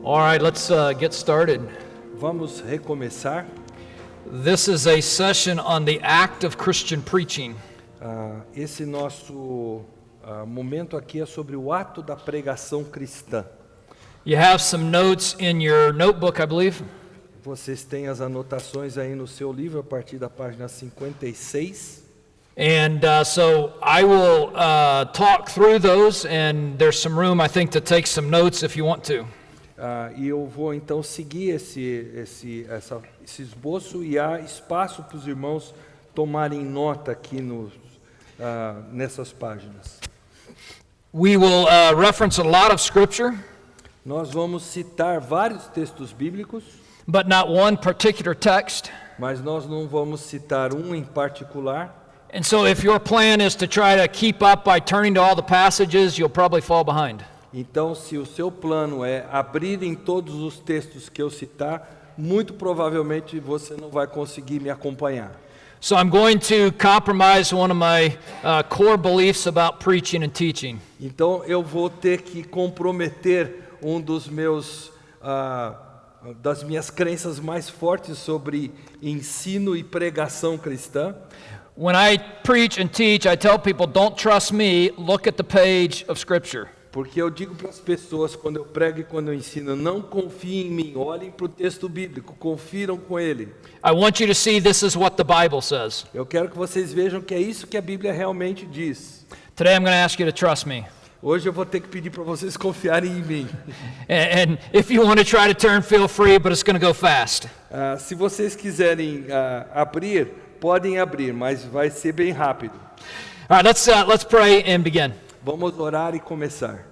All right, let's get started. Vamos recomeçar. This is a session on the act of Christian preaching. Esse nosso momento aqui é sobre o ato da pregação cristã. You have some notes in your notebook, I believe. Vocês têm as anotações aí no seu livro a partir da página 56. And so I will talk through those, and there's some room, I think, to take some notes if you want to. E eu vou então seguir esse esboço e há espaço para os irmãos tomarem nota aqui nessas páginas. We will reference a lot of scripture, Nós vamos citar vários textos bíblicos, but not one particular text. mas nós não vamos citar um em particular. And so if your plan is to try to keep up by turning to all the passages, you'll probably fall behind. Então, se o seu plano é abrir em todos os textos que eu citar, muito provavelmente você não vai conseguir me acompanhar. So I'm going to compromise one of my core beliefs about preaching and teaching. Então, eu vou ter que comprometer um dos das minhas crenças mais fortes sobre ensino e pregação cristã. When I preach and teach, I tell people, don't trust me, look at the page of Scripture. Porque eu digo para as pessoas, quando eu prego e quando eu ensino, não confiem em mim, olhem para o texto bíblico, confiram com ele. I want you to see this is what the Bible says. Eu quero que vocês vejam que é isso que a Bíblia realmente diz. Today I'm going to ask you to trust me. Hoje eu vou ter que pedir para vocês confiarem em mim. And if you want to try to turn, feel free, but it's going to go fast. Se vocês quiserem abrir, podem abrir, mas vai ser bem rápido. All right, let's pray and begin. Vamos orar e começar.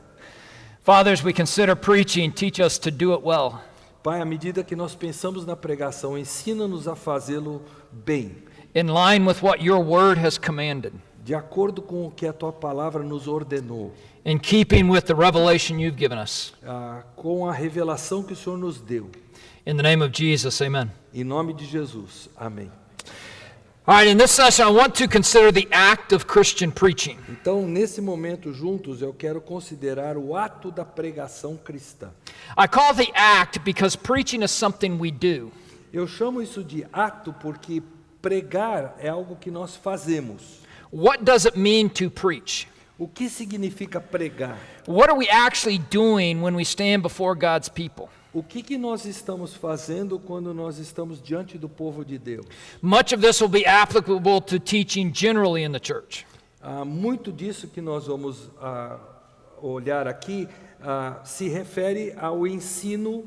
Father, as we consider preaching, teach us to do it well. Pai, à medida que nós pensamos na pregação, ensina-nos a fazê-lo bem, In line with what your word has commanded. de acordo com o que a tua palavra nos ordenou, In keeping with the revelation you've given us. com a revelação que o Senhor nos deu. In the name of Jesus, amen. Em nome de Jesus. Amém. All right, in this session, I want to consider the act of Christian preaching. Então, nesse momento juntos, eu quero considerar o ato da pregação cristã. I call the act because preaching is something we do. Eu chamo isso de ato porque pregar é algo que nós fazemos. What does it mean to preach? O que significa pregar? What are we actually doing when we stand before God's people? O que nós estamos fazendo quando nós estamos diante do povo de Deus? Much of this will be applicable to teaching generally in the church. Muito disso que nós vamos olhar aqui se refere ao ensino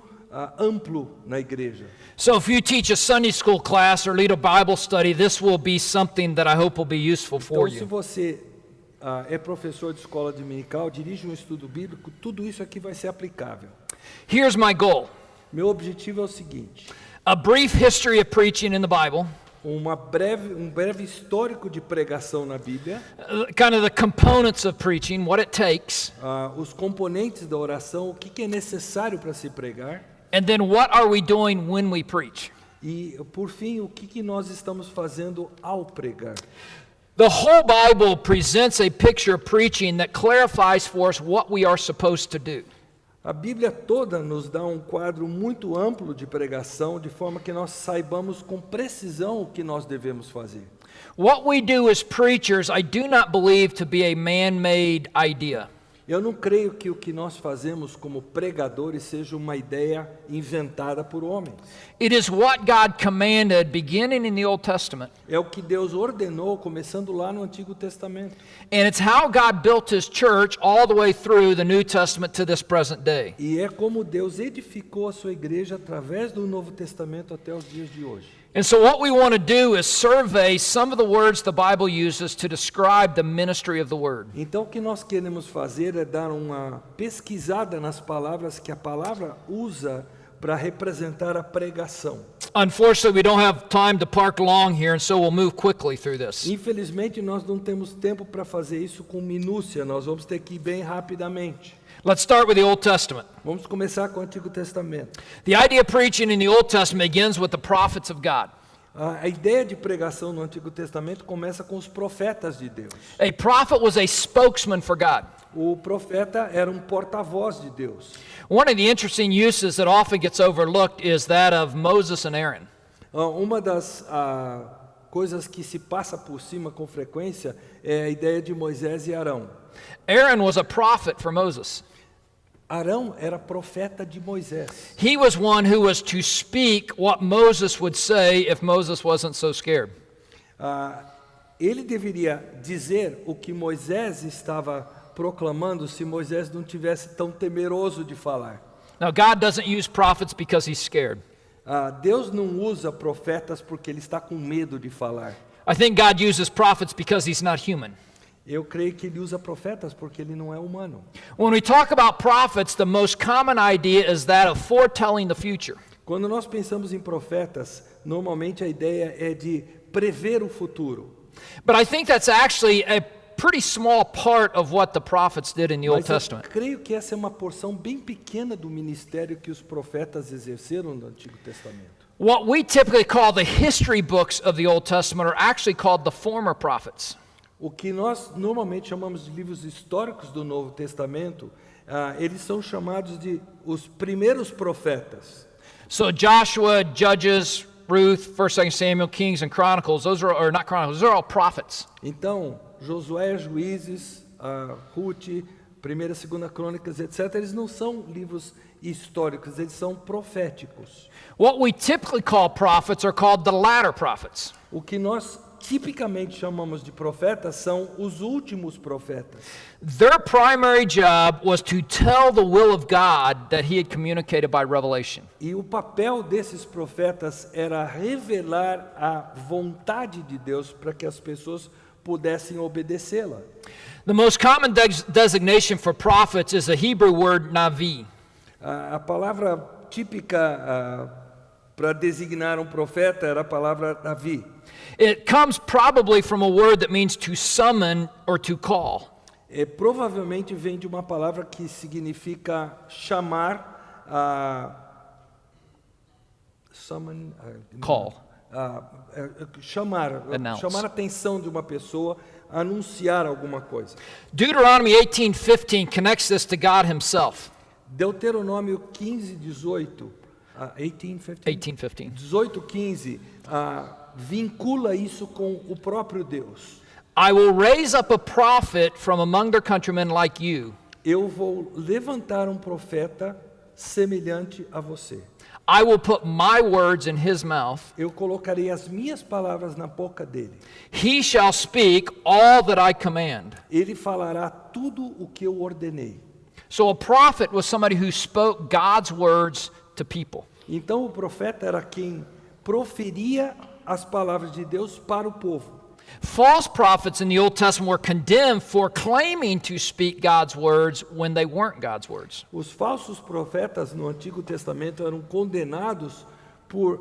amplo na igreja. So if you teach a Sunday school class or lead a Bible study, this will be something that I hope will be useful for Então, se you. você é professor de escola dominical, dirige um estudo bíblico, tudo isso aqui vai ser aplicável. Here's my goal. Meu objetivo é o seguinte: A brief history of preaching in the Bible, um breve histórico de pregação na Bíblia, kind of the components of preaching, what it takes, os componentes da oração, o que é necessário para se pregar, and then what are we doing when we preach? e, por fim, o que nós estamos fazendo ao pregar. The whole Bible presents a picture of preaching that clarifies for us what we are supposed to do. A Bíblia toda nos dá um quadro muito amplo de pregação, de forma que nós saibamos com precisão o que nós devemos fazer. What we do as preachers, I do not believe to be a man-made idea. Eu não creio que o que nós fazemos como pregadores seja uma ideia inventada por homens. It is what God commanded beginning in the Old Testament. É o que Deus ordenou, começando lá no Antigo Testamento. And it's how God built His church all the way through the New Testament to this present day. E é como Deus edificou a sua igreja através do Novo Testamento até os dias de hoje. And so what we want to do is survey some of the words the Bible uses to describe the ministry of the Word. Então o que nós queremos fazer é dar uma pesquisada nas palavras que a palavra usa para representar a pregação. Unfortunately, we don't have time to park long here, and so we'll move quickly through this. Infelizmente, nós não temos tempo para fazer isso com minúcia, nós vamos ter que ir bem rapidamente. Let's start with the Old Testament. Vamos começar com o Antigo Testamento. The idea of preaching in the Old Testament begins with the prophets of God. A ideia de pregação no Antigo Testamento começa com os profetas de Deus. A prophet was a spokesman for God. O profeta era um porta-voz de Deus. One of the interesting uses that often gets overlooked is that of Moses and Aaron. Uma das coisas que se passa por cima com frequência é a ideia de Moisés e Arão. Aaron was a prophet for Moses. Arão era profeta de Moisés. He was one who was to speak what Moses would say if Moses wasn't so scared. Ele deveria dizer o que Moisés estava proclamando se Moisés não tivesse tão temeroso de falar. Now, God doesn't use prophets because he's scared. Deus não usa profetas porque ele está com medo de falar. I think God uses prophets because he's not human. Eu creio que ele usa profetas porque ele não é humano. When we talk about prophets, the most common idea is that of foretelling the future. Quando nós pensamos em profetas, normalmente a ideia é de prever o futuro. But I think that's actually a pretty small part of what the prophets did in the Old Mas eu Testament. creio que essa é uma porção bem pequena do ministério que os profetas exerceram no Antigo Testamento. What we typically call the history books of the Old Testament are actually called the former prophets. O que nós normalmente chamamos de livros históricos do Novo Testamento, eles são chamados de os primeiros profetas. So Joshua, Judges, Ruth, 1st, 2nd Samuel, Kings, and Chronicles, those are, or not Chronicles, those are all prophets. Então, Josué, Juízes, Ruth, 1ª, 2ª Crônicas, etc., eles não são livros históricos, eles são proféticos. What we typically call prophets are called the latter prophets. O que nós tipicamente chamamos de profetas são os últimos profetas. Their primary job was to tell the will of God that he had communicated by revelation. E o papel desses profetas era revelar a vontade de Deus para que as pessoas pudessem obedecê-la. The most common designation for prophets is the Hebrew word navi. A palavra típica para designar um profeta era a palavra Navi. It comes probably from a word that means to summon or to call. Provavelmente vem de uma palavra que significa chamar, summon, Call. chamar a atenção de uma pessoa, anunciar alguma coisa. Deuteronomy 18:15 connects this to God himself. Deuteronômio 15:18, 18:15. 18:15, vincula isso com o próprio Deus. I will raise up a prophet from among their countrymen like you. Eu vou levantar um profeta semelhante a você. I will put my words in his mouth. Eu colocarei as minhas palavras na boca dele. He shall speak all that I command. Ele falará tudo o que eu ordenei. So a prophet was somebody who spoke God's words to people. Então o profeta era quem proferia as palavras de Deus para o povo. False prophets in the Old Testament were condemned for claiming to speak God's words when they weren't God's words. Os falsos profetas no Antigo Testamento eram condenados por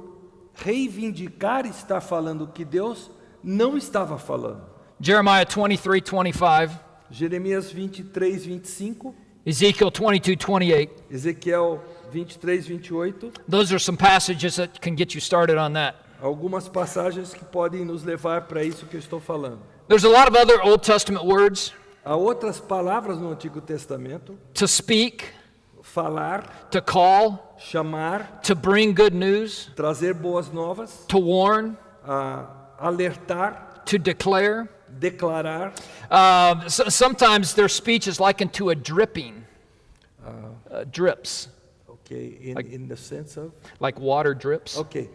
reivindicar estar falando o que Deus não estava falando. Jeremiah 23:25, Jeremias 23:25, Ezekiel 22:28. Ezequiel 23:28, Those are some passages that can get you started on that. algumas passagens que podem nos levar para isso que eu estou falando. There's a lot of other Old Testament words. Há outras palavras no Antigo Testamento: To speak, falar, to call, chamar, to bring good news, trazer boas novas, to warn, alertar, to declare. declarar. Sometimes their speech is likened to a dripping, drips, Ok, in the sense of. like water drips. Ok.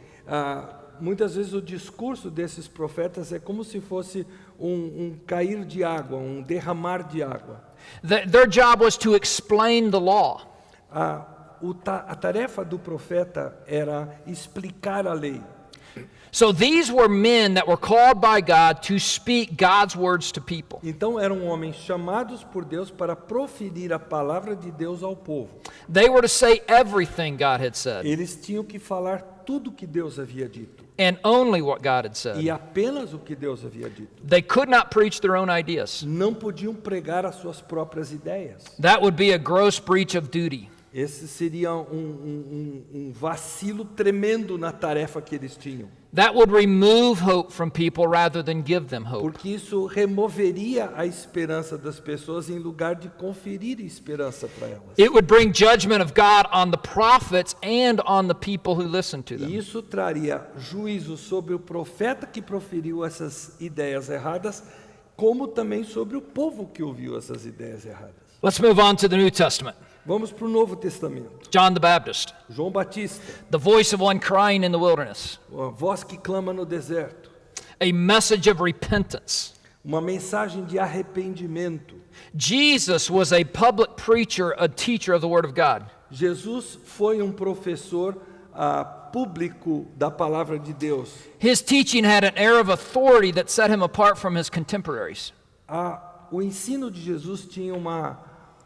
Muitas vezes o discurso desses profetas é como se fosse um cair de água, um derramar de água. Their job was to explain the law. A tarefa do profeta era explicar a lei. So these were men that were called by God to speak God's words to people. Então eram homens chamados por Deus para proferir a palavra de Deus ao povo. They were to say everything God had said Eles tinham que falar tudo o que Deus havia dito and only what God had e said. apenas o que Deus havia dito. They could not preach their own ideas. Não podiam pregar as suas próprias ideias. That would be a gross breach of duty. Esse seria um vacilo tremendo na tarefa que eles tinham. That would remove hope from people rather than give them hope. Porque isso removeria a esperança das pessoas em lugar de conferir esperança para elas. It would bring judgment of God on the prophets and on the people who listen to E them. isso traria juízo sobre o profeta que proferiu essas ideias erradas, como também sobre o povo que ouviu essas ideias erradas. Let's move on to the New Testament. Vamos para o Novo Testamento. John the Baptist, João Batista, the voice of one crying in the wilderness, a voz que clama no deserto, a message of repentance. uma mensagem de arrependimento. Jesus was a public preacher, a teacher of the Word of God. Jesus foi professor público da palavra de Deus. His teaching had an air of authority that set him apart from his contemporaries. O ensino de Jesus tinha uma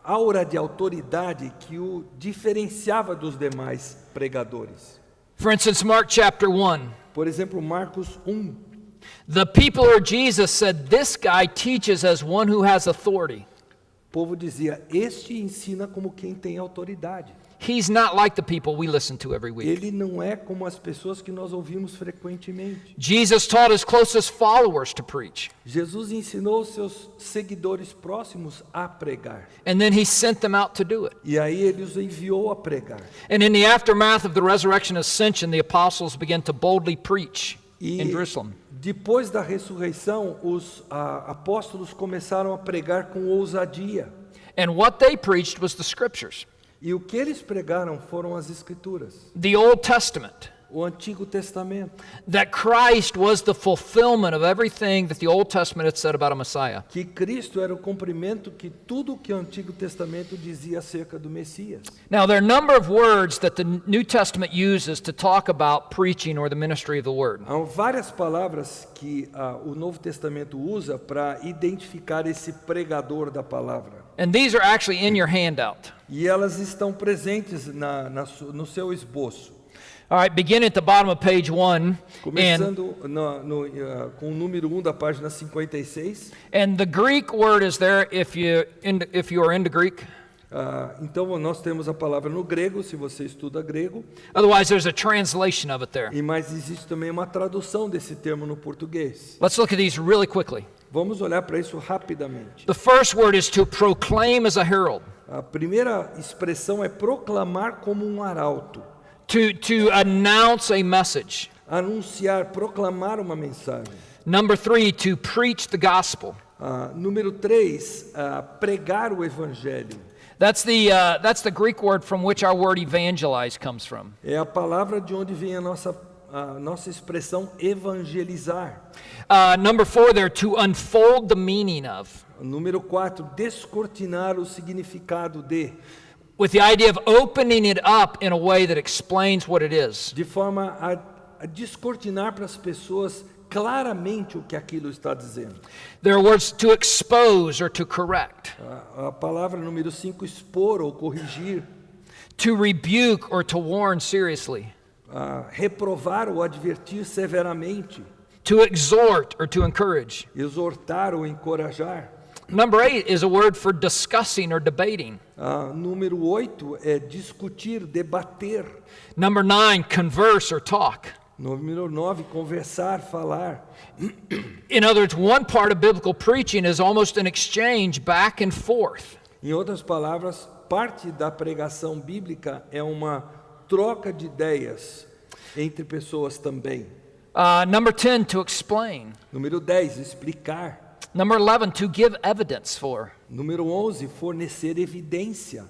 aura de autoridade que o diferenciava dos demais pregadores. For instance, Mark chapter 1. Por exemplo, Marcos 1. The people or Jesus said, "This guy teaches as one who has authority." O povo dizia: este ensina como quem tem autoridade. He's not like the people we listen to every week. Ele não é como as pessoas que nós ouvimos frequentemente. Jesus taught his closest followers to preach, Jesus ensinou os seus seguidores próximos a pregar. and then he sent them out to do it. E aí ele os enviou a pregar. And in the aftermath of the resurrection and ascension, the apostles began to boldly preach in Jerusalem. Depois da ressurreição, os apóstolos começaram a pregar com ousadia. And what they preached was the scriptures, E o que eles pregaram foram as Escrituras, the Old Testament, o Antigo Testamento, that Christ was the fulfillment of everything that the Old Testament had said about a Messiah. que Cristo era o cumprimento que tudo o que o Antigo Testamento dizia acerca do Messias. Now, there are a number of words that the New Testament uses to talk about preaching or the ministry of the Word. Há várias palavras que o Novo Testamento usa para identificar esse pregador da palavra. And these are actually in your handout. E elas estão presentes no seu esboço. All right, begin at the bottom of page 1. And, Começando com o número 1 da página 56. and the Greek word is there if you are into Greek. Então nós temos a palavra no grego, se você estuda grego, Otherwise, there's a translation of it there. mas existe também uma tradução desse termo no português. Let's look at these really quickly. Vamos olhar para isso rapidamente. The first word is to proclaim as a herald, A primeira expressão é proclamar como um arauto, to announce a message. anunciar, proclamar uma mensagem. Number 3, to preach the gospel. Número 3, pregar o evangelho. That's the Greek word from which our word evangelize comes from. É a palavra de onde vem a nossa expressão evangelizar. Number 4 there, to unfold the meaning of, Número 4, descortinar o significado with the idea of opening it up in a way that explains what it is. de forma a descortinar para as pessoas claramente o que aquilo está dizendo. There are words to expose or to correct, A palavra número 5, expor ou corrigir, to rebuke or to warn seriously, reprovar ou advertir severamente, to exhort or to encourage. exortar ou encorajar. Number 8 is a word for discussing or debating. Número 8 é discutir, debater. Number 9, converse or talk. Número 9, conversar, falar. In other words, one part of biblical preaching is almost an exchange back and forth. Em outras palavras, parte da pregação bíblica é uma troca de ideias entre pessoas também. Number 10, to explain. Número 10, explicar. Number 11, to give evidence for. Número 11, fornecer evidência.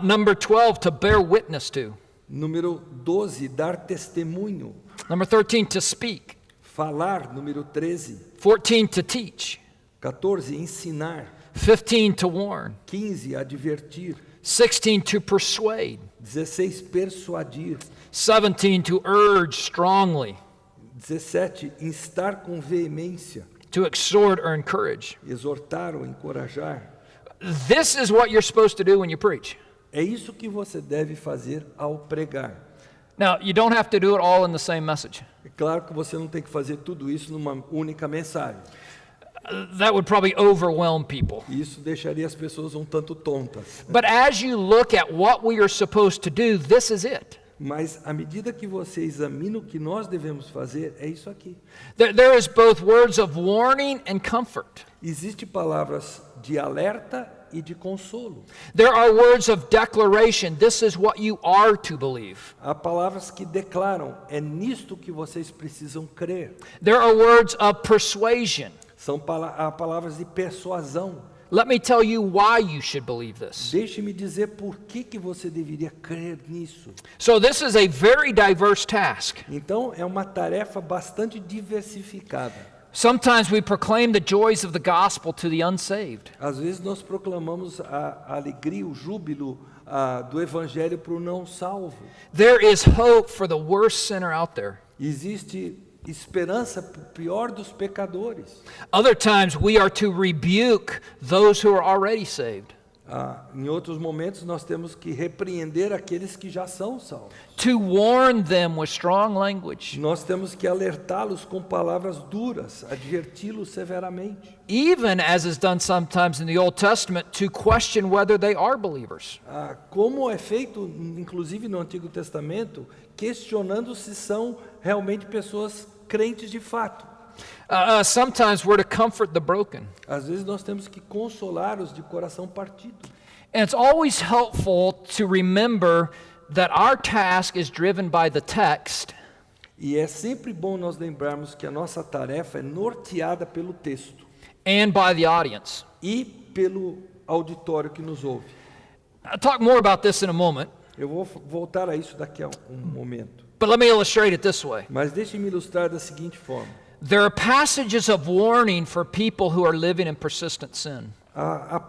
Number 12, to bear witness to. Número 12, dar testemunho. Number 13, to speak. Falar. Número 13. 14, to teach. 14, ensinar. 15, to warn. 15, advertir. 16, to persuade. 16, persuadir. 17, to urge strongly. 17, instar com veemência. To exhort or encourage. Exortar ou encorajar. This is what you're supposed to do when you preach. É isso que você deve fazer ao pregar. Now, you don't have to do it all in the same message. É claro que você não tem que fazer tudo isso numa única mensagem. that would probably overwhelm people. E isso deixaria as pessoas um tanto tontas. But as you look at what we are supposed to do, this is it. Mas à medida que você examina o que nós devemos fazer, é isso aqui. There is both words of warning and comfort. Existem palavras de alerta e de consolo. There are words of declaration. This is what you are to believe. Há palavras que declaram, é nisto que vocês precisam crer. There are words of persuasion. Há palavras de persuasão. Let me tell you why you should believe this. Deixe-me dizer por que você deveria crer nisso. So this is a very diverse task. Então, é uma tarefa bastante diversificada. Sometimes we proclaim the joys of the gospel to the unsaved. Às vezes nós proclamamos a alegria, o júbilo do evangelho para o não salvo. There is hope for the worst sinner out there. Existe esperança para o pior dos pecadores. Other times we are to rebuke those who are already saved. Em outros momentos nós temos que repreender aqueles que já são salvos. To warn them with strong language. Nós temos que alertá-los com palavras duras, adverti-los severamente. Even as is done sometimes in the Old Testament, to question whether they are believers. Como é feito, inclusive no Antigo Testamento, questionando se são realmente pessoas crentes de fato. Sometimes we're to comfort the broken. Às vezes nós temos que consolar os de coração partido. And it's always helpful to remember that our task is driven by the text. E é sempre bom nós lembrarmos que a nossa tarefa é norteada pelo texto And by the audience. e pelo auditório que nos ouve. I'll talk more about this in a moment, Eu vou voltar a isso daqui a um momento. but let me illustrate it this way. Mas deixe-me ilustrar da seguinte forma. There are passages of warning for people who are living in persistent sin. Há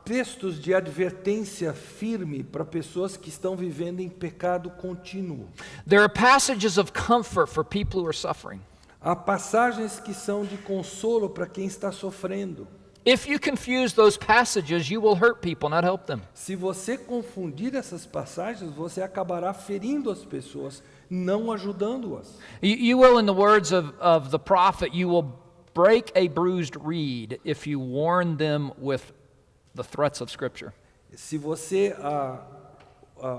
textos de advertência firme para pessoas que estão vivendo em pecado contínuo. There are passages of comfort for people who are suffering. Há passagens que são de consolo para quem está sofrendo. If you confuse those passages, you will hurt people, not help them. Se você confundir essas passagens, você acabará ferindo as pessoas, não ajudando-as. You will, in the words of the prophet, you will break a bruised reed if you warn them with the threats of Scripture. Se você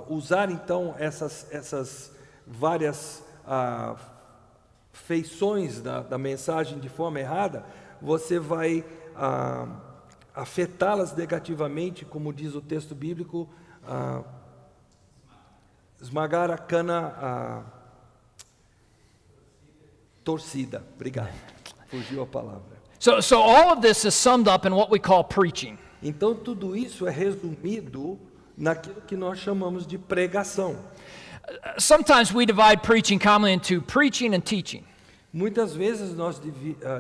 usar então essas várias feições da mensagem de forma errada, você vai afetá-las negativamente, como diz o texto bíblico, esmagar a cana torcida. Obrigado. Fugiu a palavra. So all of this is summed up in what we call preaching. Então tudo isso é resumido naquilo que nós chamamos de pregação. Sometimes we divide preaching commonly into preaching and teaching. Muitas vezes nós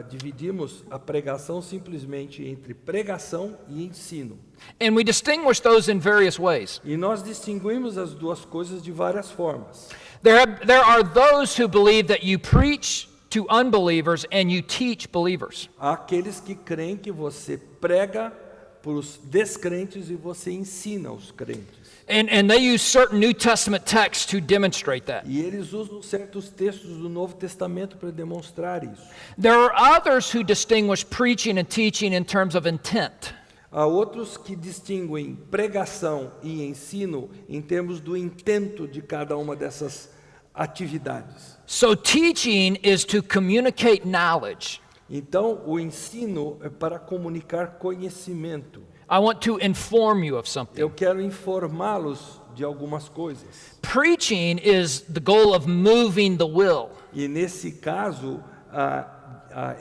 dividimos a pregação simplesmente entre pregação e ensino. And we distinguish those in various ways. E nós distinguimos as duas coisas de várias formas. There are those who believe that you preach to unbelievers and you teach believers. Há aqueles que creem que você prega para os descrentes e você ensina os crentes. And they use certain New Testament texts to demonstrate that. E eles usam certos textos do Novo Testamento para demonstrar isso. There are others who distinguish preaching and teaching in terms of intent. Há outros que distinguem pregação e ensino em termos do intento de cada uma dessas atividades. So teaching is to communicate knowledge. Então, o ensino é para comunicar conhecimento. I want to inform you of something. Eu quero informá-los de algumas coisas. Preaching is the goal of moving the will. E nesse caso,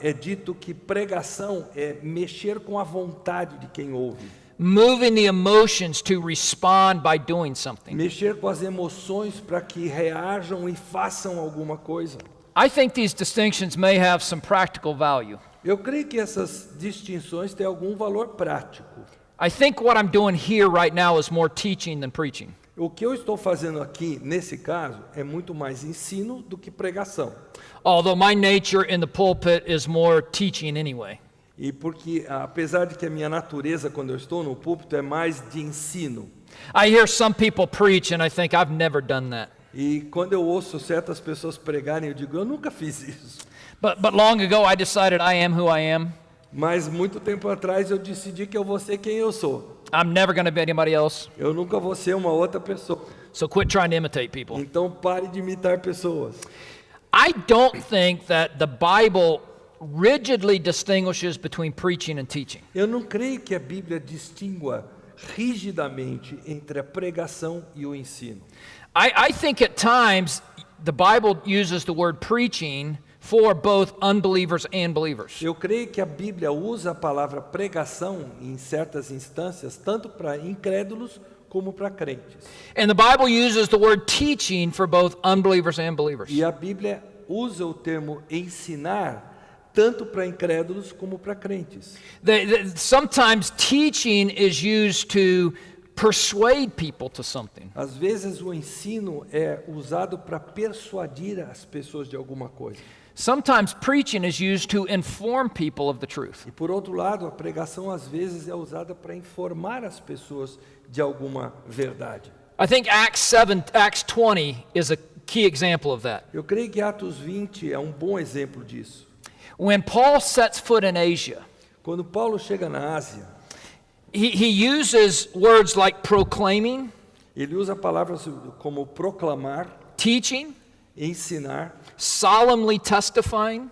é dito que pregação é mexer com a vontade de quem ouve. Moving the emotions to respond by doing something. Mexer com as emoções para que reajam e façam alguma coisa. I think these distinctions may have some practical value. Eu creio que essas distinções têm algum valor prático. I think what I'm doing here right now is more teaching than preaching. O que eu estou fazendo aqui, nesse caso, é muito mais ensino do que pregação. Although my nature in the pulpit is more teaching anyway. E porque, apesar de que a minha natureza, quando eu estou no púlpito, é mais de ensino. I hear some people preach and I think I've never done that. E quando eu ouço certas pessoas pregarem, eu digo, eu nunca fiz isso. But long ago I decided I am who I am. Mas muito tempo atrás eu decidi que eu vou ser quem eu sou. I'm never going to be anybody else. Eu nunca vou ser uma outra pessoa. So quit trying to imitate people. Então pare de imitar pessoas. I don't think that the Bible rigidly distinguishes between preaching and teaching. Eu não creio que a Bíblia distingua rigidamente entre a pregação e o ensino. I think at times the Bible uses the word preaching for both unbelievers and believers. Eu creio que a Bíblia usa a palavra pregação em certas instâncias, tanto para incrédulos como para crentes. And the Bible uses the word teaching for both unbelievers and believers. E a Bíblia usa o termo ensinar tanto para incrédulos como para crentes. Sometimes teaching is used to persuade people to something. Às vezes o ensino é usado para persuadir as pessoas de alguma coisa. Sometimes preaching is used to inform people of the truth. E por outro lado, a pregação às vezes é usada para informar as pessoas de alguma verdade. I think Acts 20 is a key example of that. Eu creio que Atos 20 é um bom exemplo disso. When Paul sets foot in Asia, Quando Paulo chega na Ásia, he uses words like proclaiming, ele usa palavras como proclamar, teaching, ensinar, solemnly testifying,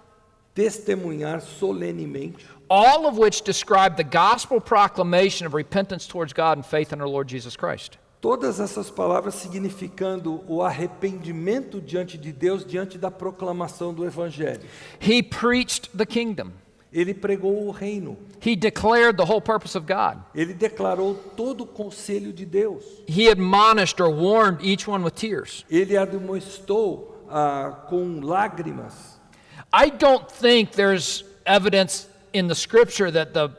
testemunhar solenemente, all of which describe the gospel proclamation of repentance towards God and faith in our Lord Jesus Christ. todas essas palavras significando o arrependimento diante de Deus, diante da proclamação do Evangelho. He preached the kingdom. Ele pregou o reino, He declared the whole purpose of God. ele declarou todo o conselho de Deus, He admonished or warned each one with tears. ele admoestou com lágrimas. I don't think there's evidence in the scripture that the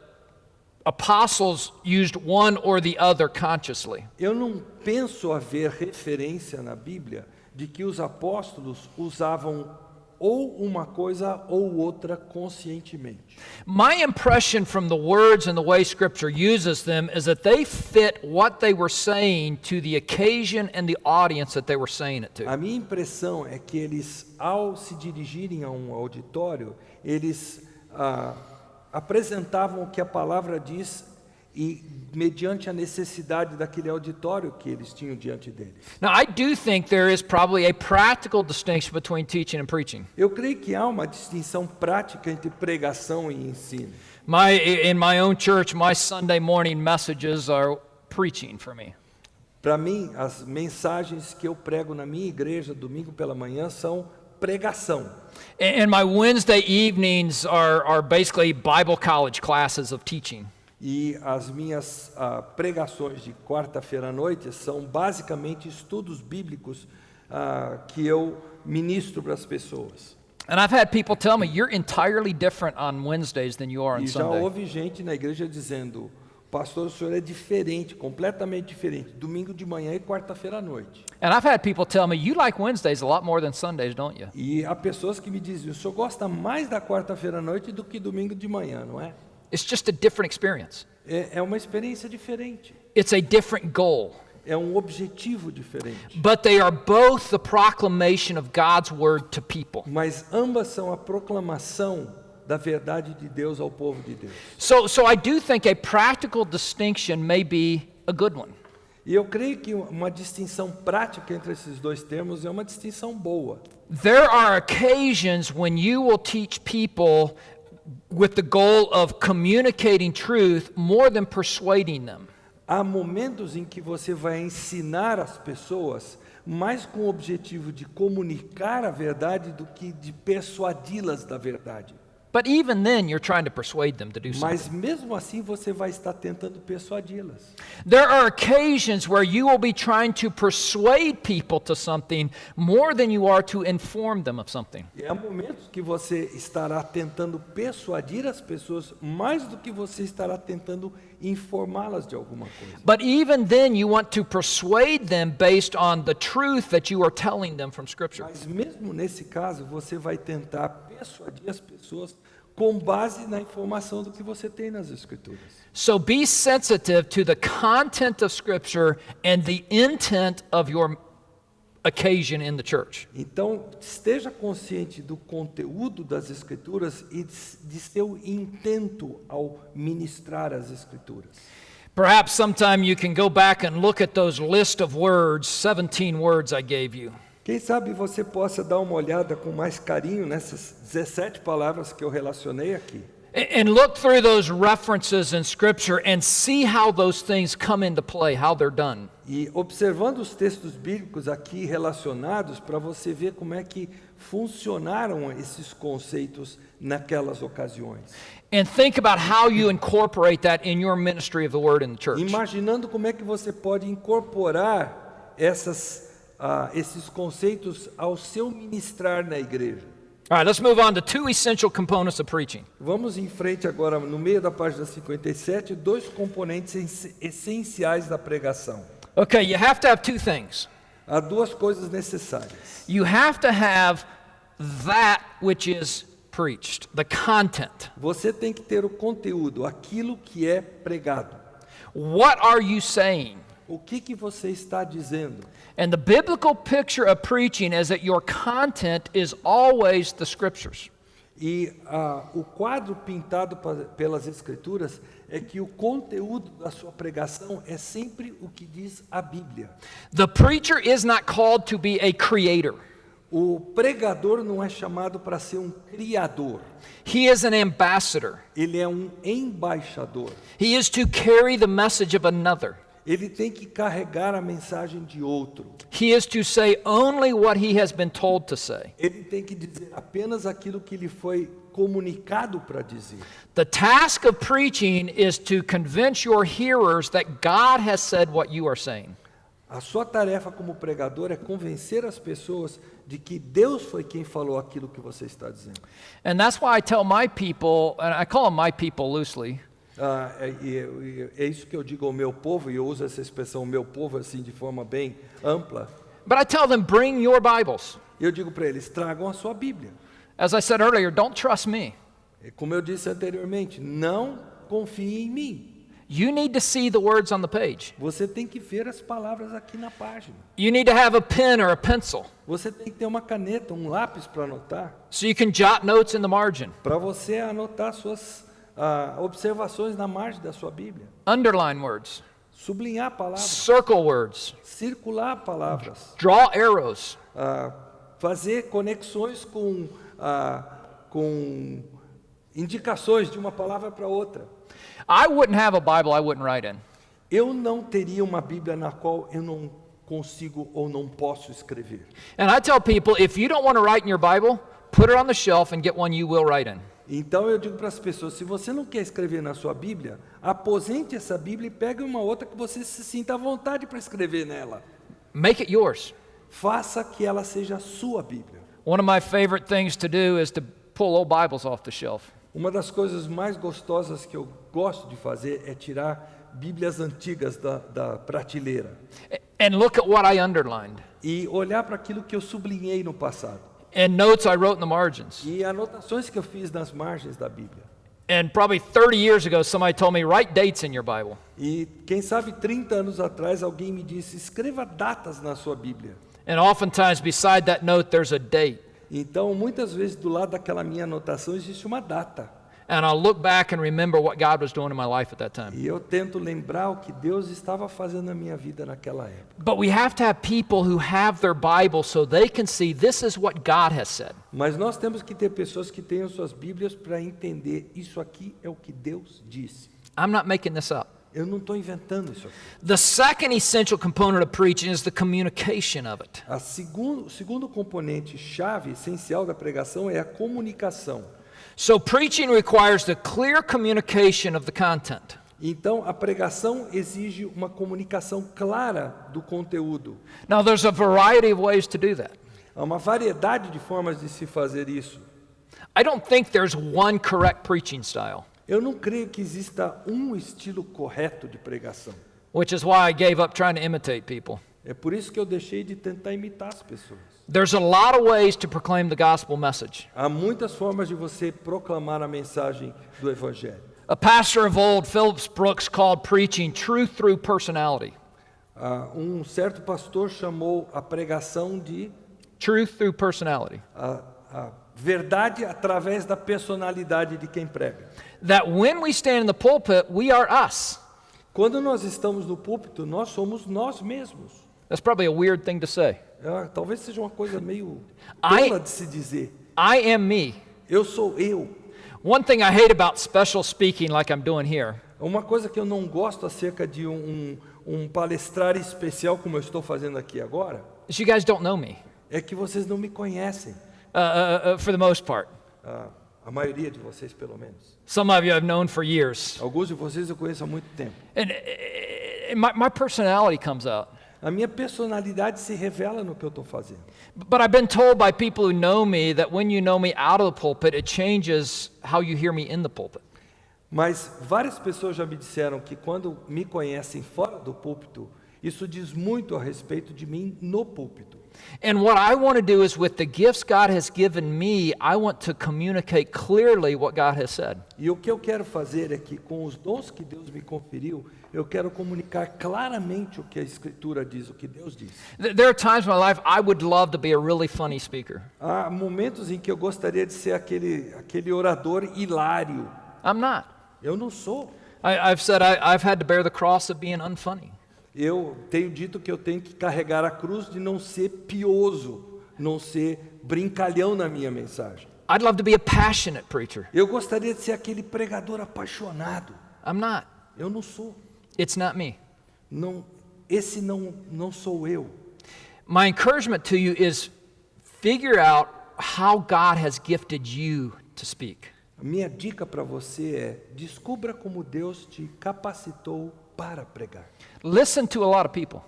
apostles used one or the other consciously. Eu não penso haver referência na Bíblia de que os apóstolos usavam ou uma coisa ou outra conscientemente. My impression from the words and the way scripture uses them is that they fit what they were saying to the occasion and the audience that they were saying it to. A minha impressão é que eles, ao se dirigirem a um auditório, eles apresentavam o que a palavra diz e mediante a necessidade daquele auditório que eles tinham diante deles. Now, I do think there is probably a practical distinction between teaching and preaching. Eu creio que há uma distinção prática entre pregação e ensino. In my own church, my Sunday morning messages are preaching for me. Para mim, as mensagens que eu prego na minha igreja domingo pela manhã são pregação. And my Wednesday evenings are basically Bible college classes of teaching. E as minhas pregações de quarta-feira à noite são basicamente estudos bíblicos que eu ministro para as pessoas. And I've had people tell me, you're entirely different on Wednesdays than you are on E já Sunday. houve gente na igreja dizendo, pastor, o senhor é diferente, completamente diferente, domingo de manhã e quarta-feira à noite. And I've had people tell me, you like Wednesdays a lot more than Sundays, don't you? E há pessoas que me dizem, o senhor gosta mais da quarta-feira à noite do que domingo de manhã, não é? It's just a different experience. É uma experiência diferente, It's a different goal. é um objetivo diferente. But they are both the proclamation of God's word to people. Mas ambas são a proclamação da verdade de Deus ao povo de Deus. So I do think a practical distinction may be a good one. E eu creio que uma distinção prática entre esses dois termos é uma distinção boa. There are occasions when you will teach people with the goal of communicating truth more than persuading them. Há momentos em que você vai ensinar as pessoas mais com o objetivo de comunicar a verdade do que de persuadi-las da verdade. But even then, you're trying to persuade them to do something. Mas mesmo assim você vai estar tentando persuadi-las. There are occasions where you will be trying to persuade people to something more than you are to inform them of something. E há momentos que você estará tentando persuadir as pessoas mais do que você estará tentando informá-las de alguma coisa. But even then, you want to persuade them based on the truth that you are telling them from Scripture. Mas mesmo nesse caso, você vai tentar persuadir as pessoas com base na informação do que você tem nas Escrituras. So be sensitive to the content of Scripture and the intent of your occasion in the church. Então, esteja consciente do conteúdo das Escrituras e de seu intento ao ministrar as Escrituras. Perhaps sometime you can go back and look at those list of words, 17 words I gave you. Quem sabe você possa dar uma olhada com mais carinho nessas 17 palavras que eu relacionei aqui. And look through those references in Scripture and see how those things come into play, how they're done. E observando os textos bíblicos aqui relacionados, para você ver como é que funcionaram esses conceitos naquelas ocasiões. And think about how you incorporate that in your ministry of the Word in the church. Imaginando como é que você pode incorporar esses conceitos ao seu ministrar na igreja. All right, let's move on to two essential components of preaching. Vamos em frente agora, no meio da página 57, dois componentes essenciais da pregação. Okay, you have to have two things. Há duas coisas necessárias. You have to have that which is preached, the content. Você tem que ter o conteúdo, aquilo que é pregado. What are you saying? O que você está dizendo? And the biblical picture of preaching is that your content is always the Scriptures. E o quadro pintado pelas Escrituras é que o conteúdo da sua pregação é sempre o que diz a Bíblia. The preacher is not called to be a creator. O pregador não é chamado para ser um criador. He is an ambassador. Ele é um embaixador. He is to carry the message of another. Ele tem que carregar a mensagem de outro. He is to say only what he has been told to say. Ele tem que dizer apenas aquilo que lhe foi comunicado para dizer. The task of preaching is to convince your hearers that God has said what you are saying. A sua tarefa como pregador é convencer as pessoas de que Deus foi quem falou aquilo que você está dizendo. And that's why I tell my people, and I call them my people loosely, É isso que eu digo ao meu povo, e eu uso essa expressão meu povo assim de forma bem ampla. but I tell them, bring your Bibles. Eu digo para eles, tragam a sua Bíblia. As I said earlier, don't trust me. Como eu disse anteriormente, não confie em mim. You need to see the words on the page. Você tem que ver as palavras aqui na página. You need to have a pen or a pencil Você tem que ter uma caneta, um lápis para anotar, so you can jot notes in the margin, para você anotar suas observações na margem da sua Bíblia. underline words, Sublinhar palavras, circle words, circular palavras, draw arrows. fazer conexões com indicações de uma palavra para outra. I wouldn't have a Bible I wouldn't write in. Eu não teria uma Bíblia na qual eu não consigo ou não posso escrever. And I tell people, if you don't want to write in your Bible, put it on the shelf and get one you will write in. Então eu digo para as pessoas, se você não quer escrever na sua Bíblia, aposente essa Bíblia e pegue uma outra que você se sinta à vontade para escrever nela. Make it yours. Faça que ela seja a sua Bíblia. One of my favorite things to do is to pull old Bibles off the shelf. Uma das coisas mais gostosas que eu gosto de fazer é tirar Bíblias antigas da prateleira And look at what I underlined. e olhar para aquilo que eu sublinhei no passado. And notes I wrote in the margins. E anotações que eu fiz nas margens da Bíblia. And probably 30 years ago, somebody told me, write dates in your Bible. E quem sabe 30 anos atrás alguém me disse, escreva datas na sua Bíblia. And oftentimes beside that note, there's a date. Então, muitas vezes do lado daquela minha anotação existe uma data. And I'll look back and remember what God was doing in my life at that time. E eu tento lembrar o que Deus estava fazendo na minha vida naquela época. But we have to have people who have their Bible so they can see this is what God has said. Mas nós temos que ter pessoas que tenham suas Bíblias para entender isso aqui é o que Deus disse. I'm not making this up. Eu não estou inventando isso aqui. The second essential component of preaching is the communication of it. O segundo componente chave, essencial da pregação é a comunicação. So preaching requires the clear communication of the content. Então, a pregação exige uma comunicação clara do conteúdo. Now there's a variety of ways to do that. Há uma variedade de formas de se fazer isso. I don't think there's one correct preaching style, Eu não creio que exista um estilo correto de pregação. which is why I gave up trying to imitate people. É por isso que eu deixei de tentar imitar as pessoas. There's a lot of ways to proclaim the gospel message. Há muitas formas de você proclamar a mensagem do Evangelho. A pastor of old, Phillips Brooks, called preaching truth through personality. Um certo pastor chamou a pregação de truth through personality. a verdade através da personalidade de quem prega. That when we stand in the pulpit, we are us. Quando nós estamos no púlpito, nós somos nós mesmos. That's probably a weird thing to say. Talvez seja uma coisa meio I- tola de se dizer. I am me. Eu sou eu. One thing I hate about special speaking like I'm doing here Uma coisa que eu não gosto acerca de um palestrar especial como eu estou fazendo aqui agora, is you guys don't know me, é que vocês não me conhecem. for the most part. A maioria de vocês, pelo menos. Some of you I've known for years. Alguns de vocês eu conheço há muito tempo. And my personality comes out. A minha personalidade se revela no que eu estou fazendo. But I've been told by people who know me that when you know me out of the pulpit, it changes how you hear me in the pulpit. Mas várias pessoas já me disseram que quando me conhecem fora do púlpito, isso diz muito a respeito de mim no púlpito. And what I want to do is with the gifts God has given me, I want to communicate clearly what God has said. E o que eu quero fazer é que com os dons que Deus me conferiu, eu quero comunicar claramente o que a Escritura diz, o que Deus diz. There are times in my life I would love to be a really funny speaker. Há momentos em que eu gostaria de ser aquele orador hilário. I'm not. Eu não sou. I've said I've had to bear the cross of being unfunny. Eu tenho dito que eu tenho que carregar a cruz de não ser pioso, não ser brincalhão na minha mensagem. I'd love to be a passionate preacher. Eu gostaria de ser aquele pregador apaixonado. I'm not. Eu não sou. It's not me. Não, esse não sou eu. My encouragement to you is figure out how God has gifted you to speak. A minha dica para você é: descubra como Deus te capacitou para pregar. Listen to a lot of people.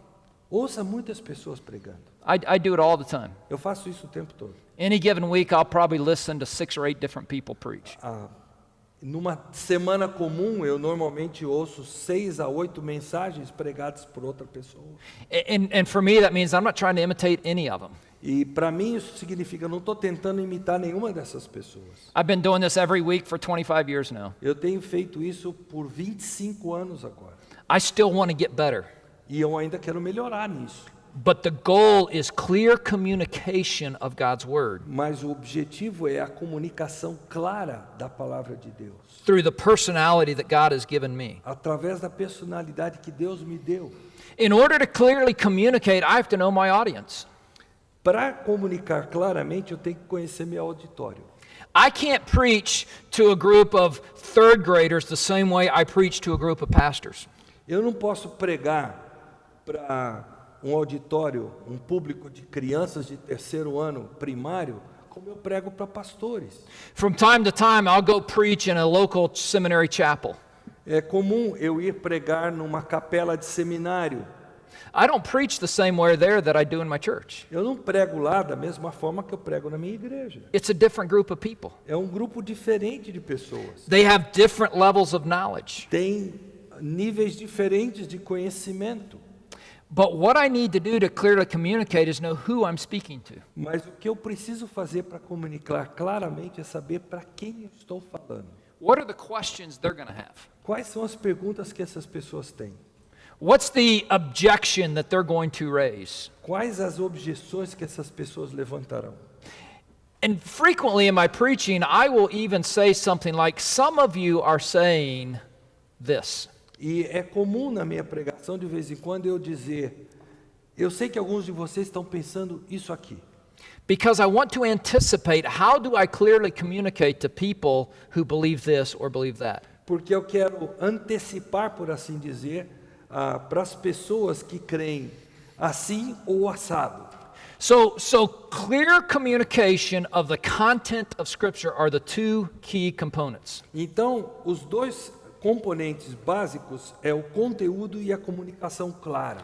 Ouça muitas pessoas pregando. I do it all the time. Eu faço isso o tempo todo. Any given week, I'll probably listen to 6 or 8 different people preach. Numa semana comum, eu normalmente ouço 6 a 8 mensagens pregadas por outra pessoa. And for me, that means I'm not trying to imitate any of them. E para mim isso significa, eu não estou tentando imitar nenhuma dessas pessoas. I've been doing this every week for 25 years now. Eu tenho feito isso por 25 anos agora. I still want to get better. E eu ainda quero melhorar nisso. But the goal is clear communication of God's Word Mas o objetivo é a comunicação clara da palavra de Deus. through the personality that God has given me. Através da personalidade que Deus me deu. In order to clearly communicate, I have to know my audience. Para comunicar claramente, eu tenho que conhecer meu auditório. I can't preach to a group of third graders the same way I preach to a group of pastors. Eu não posso pregar para um auditório, um público de crianças de terceiro ano primário, como eu prego para pastores. From time to time, I'll go preach in a local seminary chapel. É comum eu ir pregar numa capela de seminário. I don't preach the same way there that I do in my church. Eu não prego lá da mesma forma que eu prego na minha igreja. It's a different group of people. É um grupo diferente de pessoas. They have different levels of knowledge. Tem níveis diferentes de conhecimento. But what I need to do to clearly communicate is know who I'm speaking to. Mas o que eu preciso fazer para comunicar claramente é saber para quem eu estou falando. What are the questions they're going to have? Quais são as perguntas que essas pessoas têm? What's the objection that they're going to raise? Quais as objeções que essas pessoas levantarão? And frequently in my preaching, I will even say something like, some of you are saying this. E é comum na minha pregação de vez em quando eu dizer, eu sei que alguns de vocês estão pensando isso aqui. Because I want to anticipate how do I clearly communicate to people who believe this or believe that. Porque eu quero antecipar, por assim dizer, para as pessoas que creem assim ou assado. So clear communication of the content of Scripture are the two key components. Então, os dois componentes básicos é o conteúdo e a comunicação clara.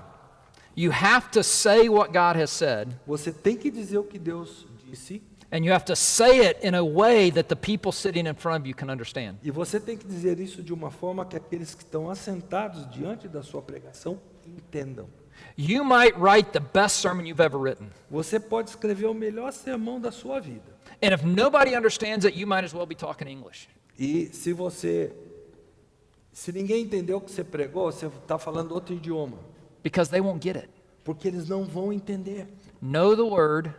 You have to say what God has said, Você tem que dizer o que Deus disse and you have to say it in a way that the people sitting in front of you can understand. e você tem que dizer isso de uma forma que aqueles que estão assentados diante da sua pregação entendam. You might write the best sermon you've ever written, Você pode escrever o melhor sermão da sua vida. and if nobody understands it, you might as well be talking English. E se ninguém entendeu o que você pregou, você está falando outro idioma. because they won't get it. porque eles não vão entender. Know the word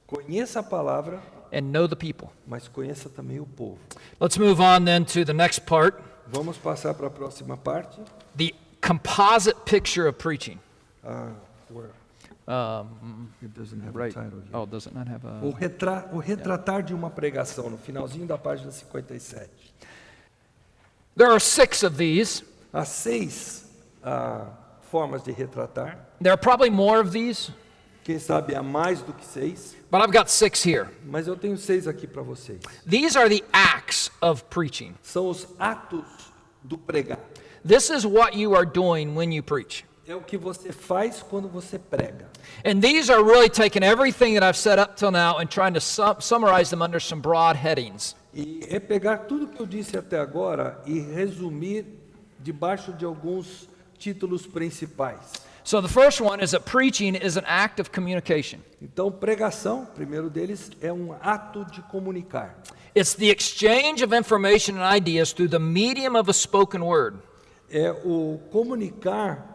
Conheça a palavra, and know the people. mas conheça também o povo. Let's move on then to the next part, Vamos passar para a próxima parte. the composite picture of preaching. Where? It doesn't have a Right. title here. Oh, does it not have a... O retratar de uma pregação, no finalzinho da página 57. There are 6 of these. Há 6 formas de retratar. There are probably more of these, Quem sabe há mais do que 6, but I've got 6 here. mas eu tenho 6 aqui para vocês. These are the acts of preaching. São os atos do pregar. This is what you are doing when you preach. É o que você faz quando você prega. And these are really taking everything that I've said up till now and trying to summarize them under some broad headings. E é pegar tudo que eu disse até agora e resumir debaixo de alguns títulos principais. So the first one is that preaching is an act of communication. Então, pregação, primeiro deles, é um ato de comunicar. It's the exchange of information and ideas through the medium of a spoken word. É o comunicar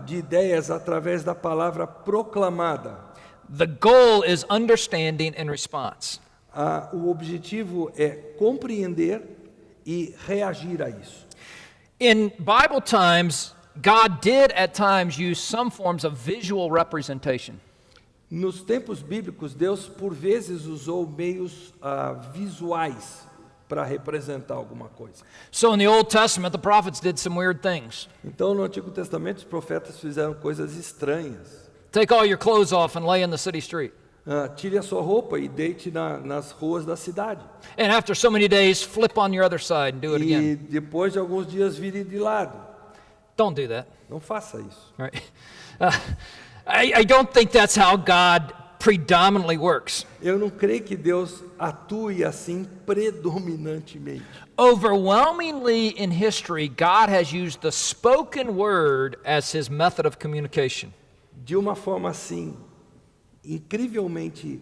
de ideias através da palavra proclamada. The goal is understanding and response. O objetivo é compreender e reagir a isso. In Bible times, God did at times use some forms of visual representation. Nos tempos bíblicos, Deus por vezes usou meios visuais para representar alguma coisa. So in the Old Testament, the prophets did some weird things. Então, no Antigo Testamento, os profetas fizeram coisas estranhas. Take all your clothes off and lay in the city street. Tire a sua roupa e deite nas ruas da cidade. And after so many days, flip on your other side and do it E again. depois de alguns dias, vire de lado. Don't do that. Não faça isso. Right? I don't think that's how God predominantly works. Eu não creio que Deus atue assim predominantemente. Overwhelmingly in history, God has used the spoken word as his method of communication. De uma forma assim, incrivelmente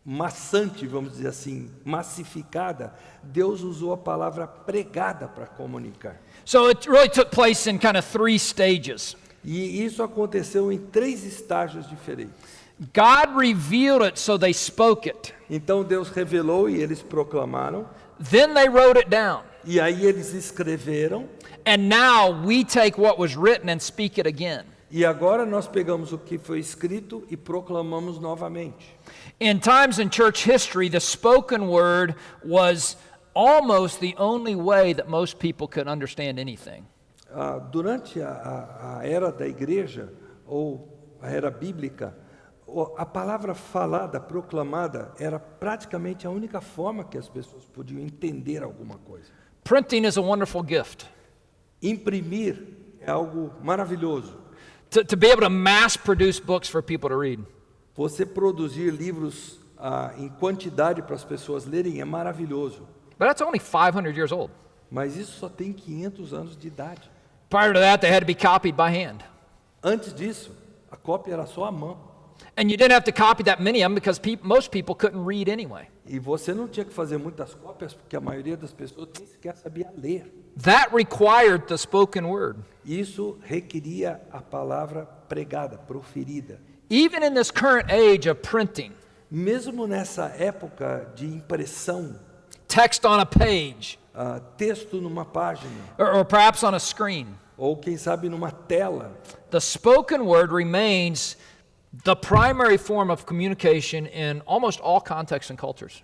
maçante, vamos dizer assim, massificada, Deus usou a palavra pregada para comunicar. So it really took place in kind of 3 stages. E isso aconteceu em 3 estágios diferentes. God revealed it, so they spoke it. Então Deus revelou e eles proclamaram, Then they wrote it down. e aí eles escreveram, And now we take what was written and speak it again. e agora nós pegamos o que foi escrito e proclamamos novamente. In times in church history, the spoken word was almost the only way that most people could understand anything. Durante a era da igreja, ou a era bíblica, a palavra falada, proclamada, era praticamente a única forma que as pessoas podiam entender alguma coisa. Printing is a wonderful gift. Imprimir é algo maravilhoso. To be able to mass produce books for people to read. Você produzir livros em quantidade para as pessoas lerem é maravilhoso. But that's only 500 years old. Mas isso só tem 500 anos de idade. Prior to that, they had to be copied by hand. Antes disso, a cópia era só à mão. And you didn't have to copy that many of them because most people couldn't read anyway. E você não tinha que fazer muitas cópias, porque a maioria das pessoas nem sequer sabia ler. That required the spoken word. Isso requeria a palavra pregada, proferida. Even in this current age of printing, Mesmo nessa época de impressão, text on a page, texto numa página, or perhaps on a screen, ou quem sabe numa tela, the spoken word remains the primary form of communication in almost all contexts and cultures.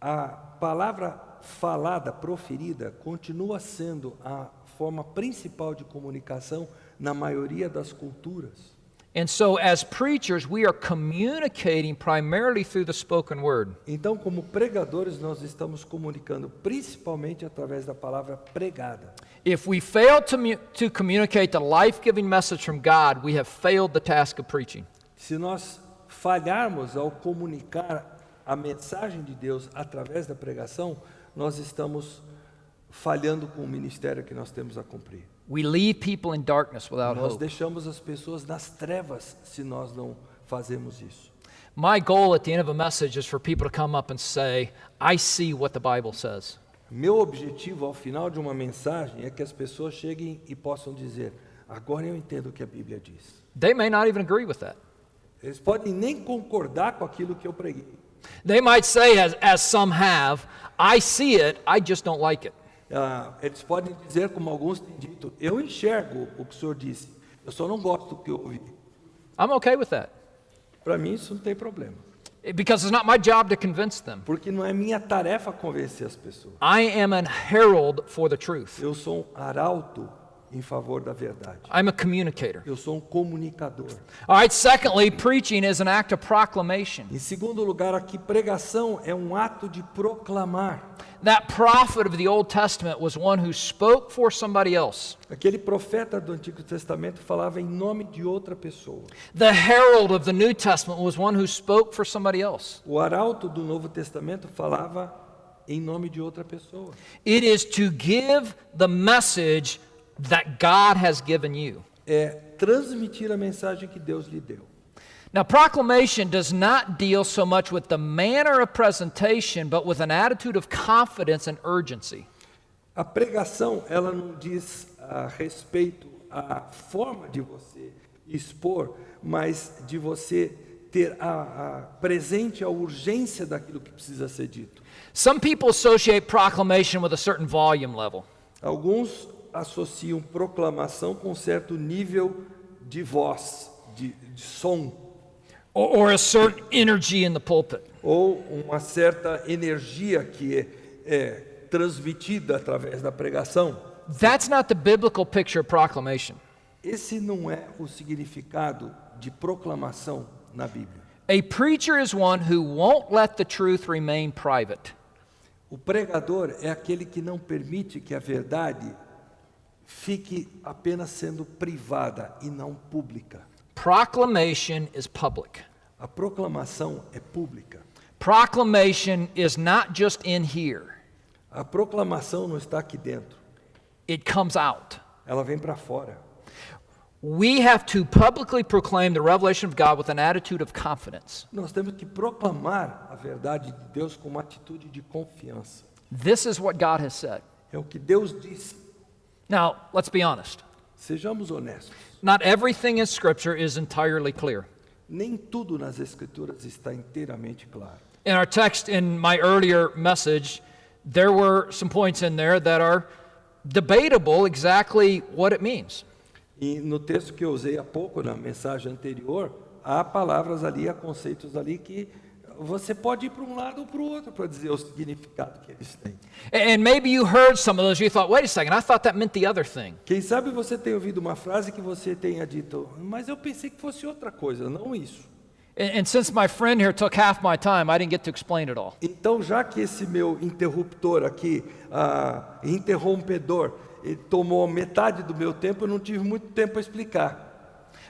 a palavra falada, proferida, continua sendo a forma principal de comunicação na maioria das culturas. And so, as preachers, we are communicating primarily through the spoken word. Então, como pregadores, nós estamos comunicando principalmente através da palavra pregada. If we fail to communicate the life-giving message from God, we have failed the task of preaching. Se nós falharmos ao comunicar a mensagem de Deus através da pregação, nós estamos falhando com o ministério que nós temos a cumprir. We leave people in darkness without Nós hope. deixamos as pessoas nas trevas se nós não fazemos isso. My goal at the end of a message is for people to come up and say, I see what the Bible says. Meu objetivo ao final de uma mensagem é que as pessoas cheguem e possam dizer: agora eu entendo o que a Bíblia diz. They may not even agree with that. Eles podem nem concordar com aquilo que eu preguei. They might say, as some have, I see it, I just don't like it. Eles podem dizer, como alguns têm dito, eu enxergo o que o senhor disse, eu só não gosto do que eu ouvi. I'm okay with that Para mim isso não tem problema, because it's not my job to convince them. porque não é minha tarefa convencer as pessoas. I am an herald for the truth. Eu sou um arauto em favor da verdade. I'm a communicator. Eu sou um comunicador. All right, secondly, preaching is an act of proclamation. Em segundo lugar, aqui, pregação é um ato de proclamar. That prophet of the Old Testament was one who spoke for somebody else. Aquele profeta do Antigo Testamento falava em nome de outra pessoa. The herald of the New Testament was one who spoke for somebody else. O arauto do Novo Testamento falava em nome de outra pessoa. It is to give the message that God has given you. É transmitir a mensagem que Deus lhe deu. Now, proclamation does not deal so much with the manner of presentation, but with an attitude of confidence and urgency. A pregação, ela não diz a respeito à forma de você expor, mas de você ter presente a urgência daquilo que precisa ser dito. Some people associate proclamation with a certain volume level. Alguns associam proclamação com certo nível de voz, de som, Or a certain energy in the pulpit. ou uma certa energia que é transmitida através da pregação. That's not the biblical picture of proclamation. Esse não é o significado de proclamação na Bíblia. A preacher is one who won't let the truth remain private. O pregador é aquele que não permite que a verdade fique apenas sendo privada e não pública. Proclamation is public. A proclamação é pública. Proclamation is not just in here. A proclamação não está aqui dentro. It comes out. Ela vem para fora. We have to publicly proclaim the revelation of God with an attitude of confidence. Nós temos que proclamar a verdade de Deus com uma atitude de confiança. This is what God has said. É o que Deus disse. Now, let's be honest. Sejamos honestos. Not everything in Scripture is entirely clear. Nem tudo nas Escrituras está inteiramente claro. In our text in my earlier message, there were some points in there that are debatable exactly what it means. E no texto que eu usei há pouco, na mensagem anterior, há palavras ali, há conceitos ali que você pode ir para um lado ou para o outro para dizer o significado que eles têm. And maybe you heard some of those, you thought, wait a second, I thought that meant the other thing. Quem sabe você tenha ouvido uma frase que você tenha dito, mas eu pensei que fosse outra coisa, não isso. And since my friend here took half my time, I didn't get to explain it all. Então, já que esse meu interruptor aqui, interrompedor, ele tomou metade do meu tempo, eu não tive muito tempo para explicar.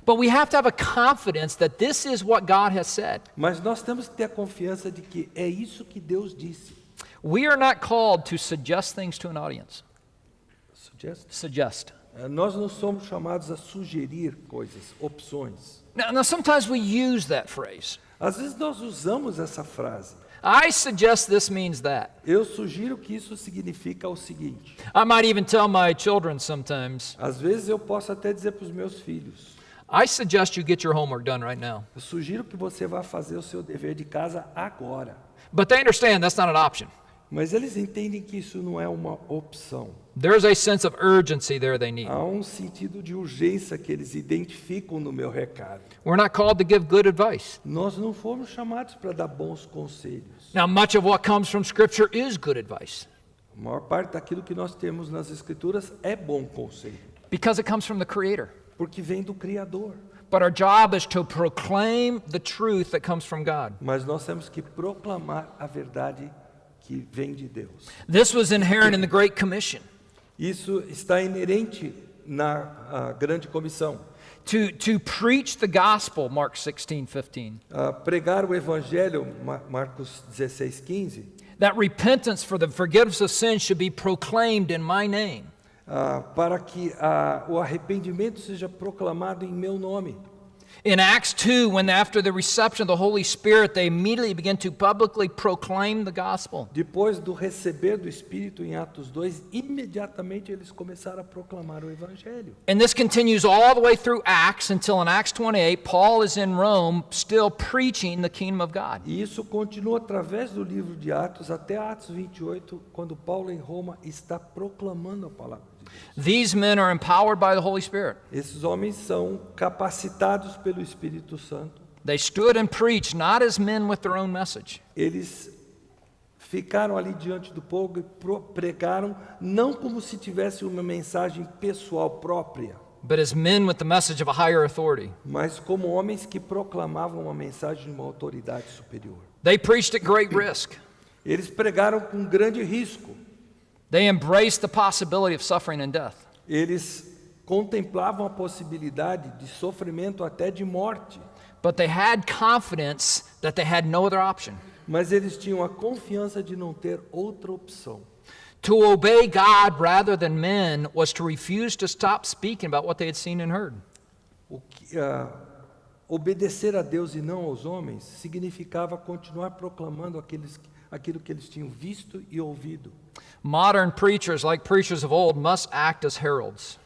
But we have to have a confidence that this is what God has said. Mas nós temos que ter a confiança de que é isso que Deus disse. We are not called to suggest things to an audience. Suggest. Nós não somos chamados a sugerir coisas, opções. Now, sometimes we use that phrase. Às vezes nós usamos essa frase. I suggest this means that. Eu sugiro que isso significa o seguinte. I might even tell my children sometimes, Às vezes eu posso até dizer para os meus filhos. I suggest you get your homework done right now. Eu sugiro que você vá fazer o seu dever de casa agora. But they understand that's not an option. Mas eles entendem que isso não é uma opção. There's a sense of urgency there they need. Há um sentido de urgência que eles identificam no meu recado. We're not called to give good advice. Nós não fomos chamados para dar bons conselhos. Now, much of what comes from Scripture is good advice A maior parte daquilo que nós temos nas Escrituras é bom conselho, because it comes from the Creator. porque vem do Criador. But our job is to proclaim the truth that comes from God. Mas nós temos que proclamar a verdade que vem de Deus. This was inherent in the Great Commission. Isso está inerente na grande comissão. To preach the gospel, Mark 16:15. Pregar o evangelho, Marcos 16:15. That repentance for the forgiveness of sins should be proclaimed in my name. Para que o arrependimento seja proclamado em meu nome. In Acts 2, when after the reception of the Holy Spirit, they immediately begin to publicly proclaim the gospel. Depois do receber do Espírito em Atos 2, imediatamente eles começaram a proclamar o Evangelho. And this continues all the way through Acts until in Acts 28, Paul is in Rome still preaching the kingdom of God. E isso continua através do livro de Atos até Atos 28, quando Paulo em Roma está proclamando a palavra de Deus. These men are empowered by the Holy Spirit. Esses homens são capacitados pelo Espírito Santo. They stood and preached not as men with their own message, Eles ficaram ali diante do povo e pregaram não como se tivesse uma mensagem pessoal própria, but as men with the message of a higher authority. mas como homens que proclamavam uma mensagem de uma autoridade superior. They preached at great risk. Eles pregaram com grande risco. They embraced the possibility of suffering and death. Eles contemplavam a possibilidade de sofrimento até de morte, But they had confidence that they had no other option. mas eles tinham a confiança de não ter outra opção. To obey God rather than men was to refuse to stop speaking about what they had seen and heard. Obedecer a Deus e não aos homens significava continuar proclamando aquilo que eles tinham visto e ouvido. Modern preachers, like preachers of old, must act as heralds.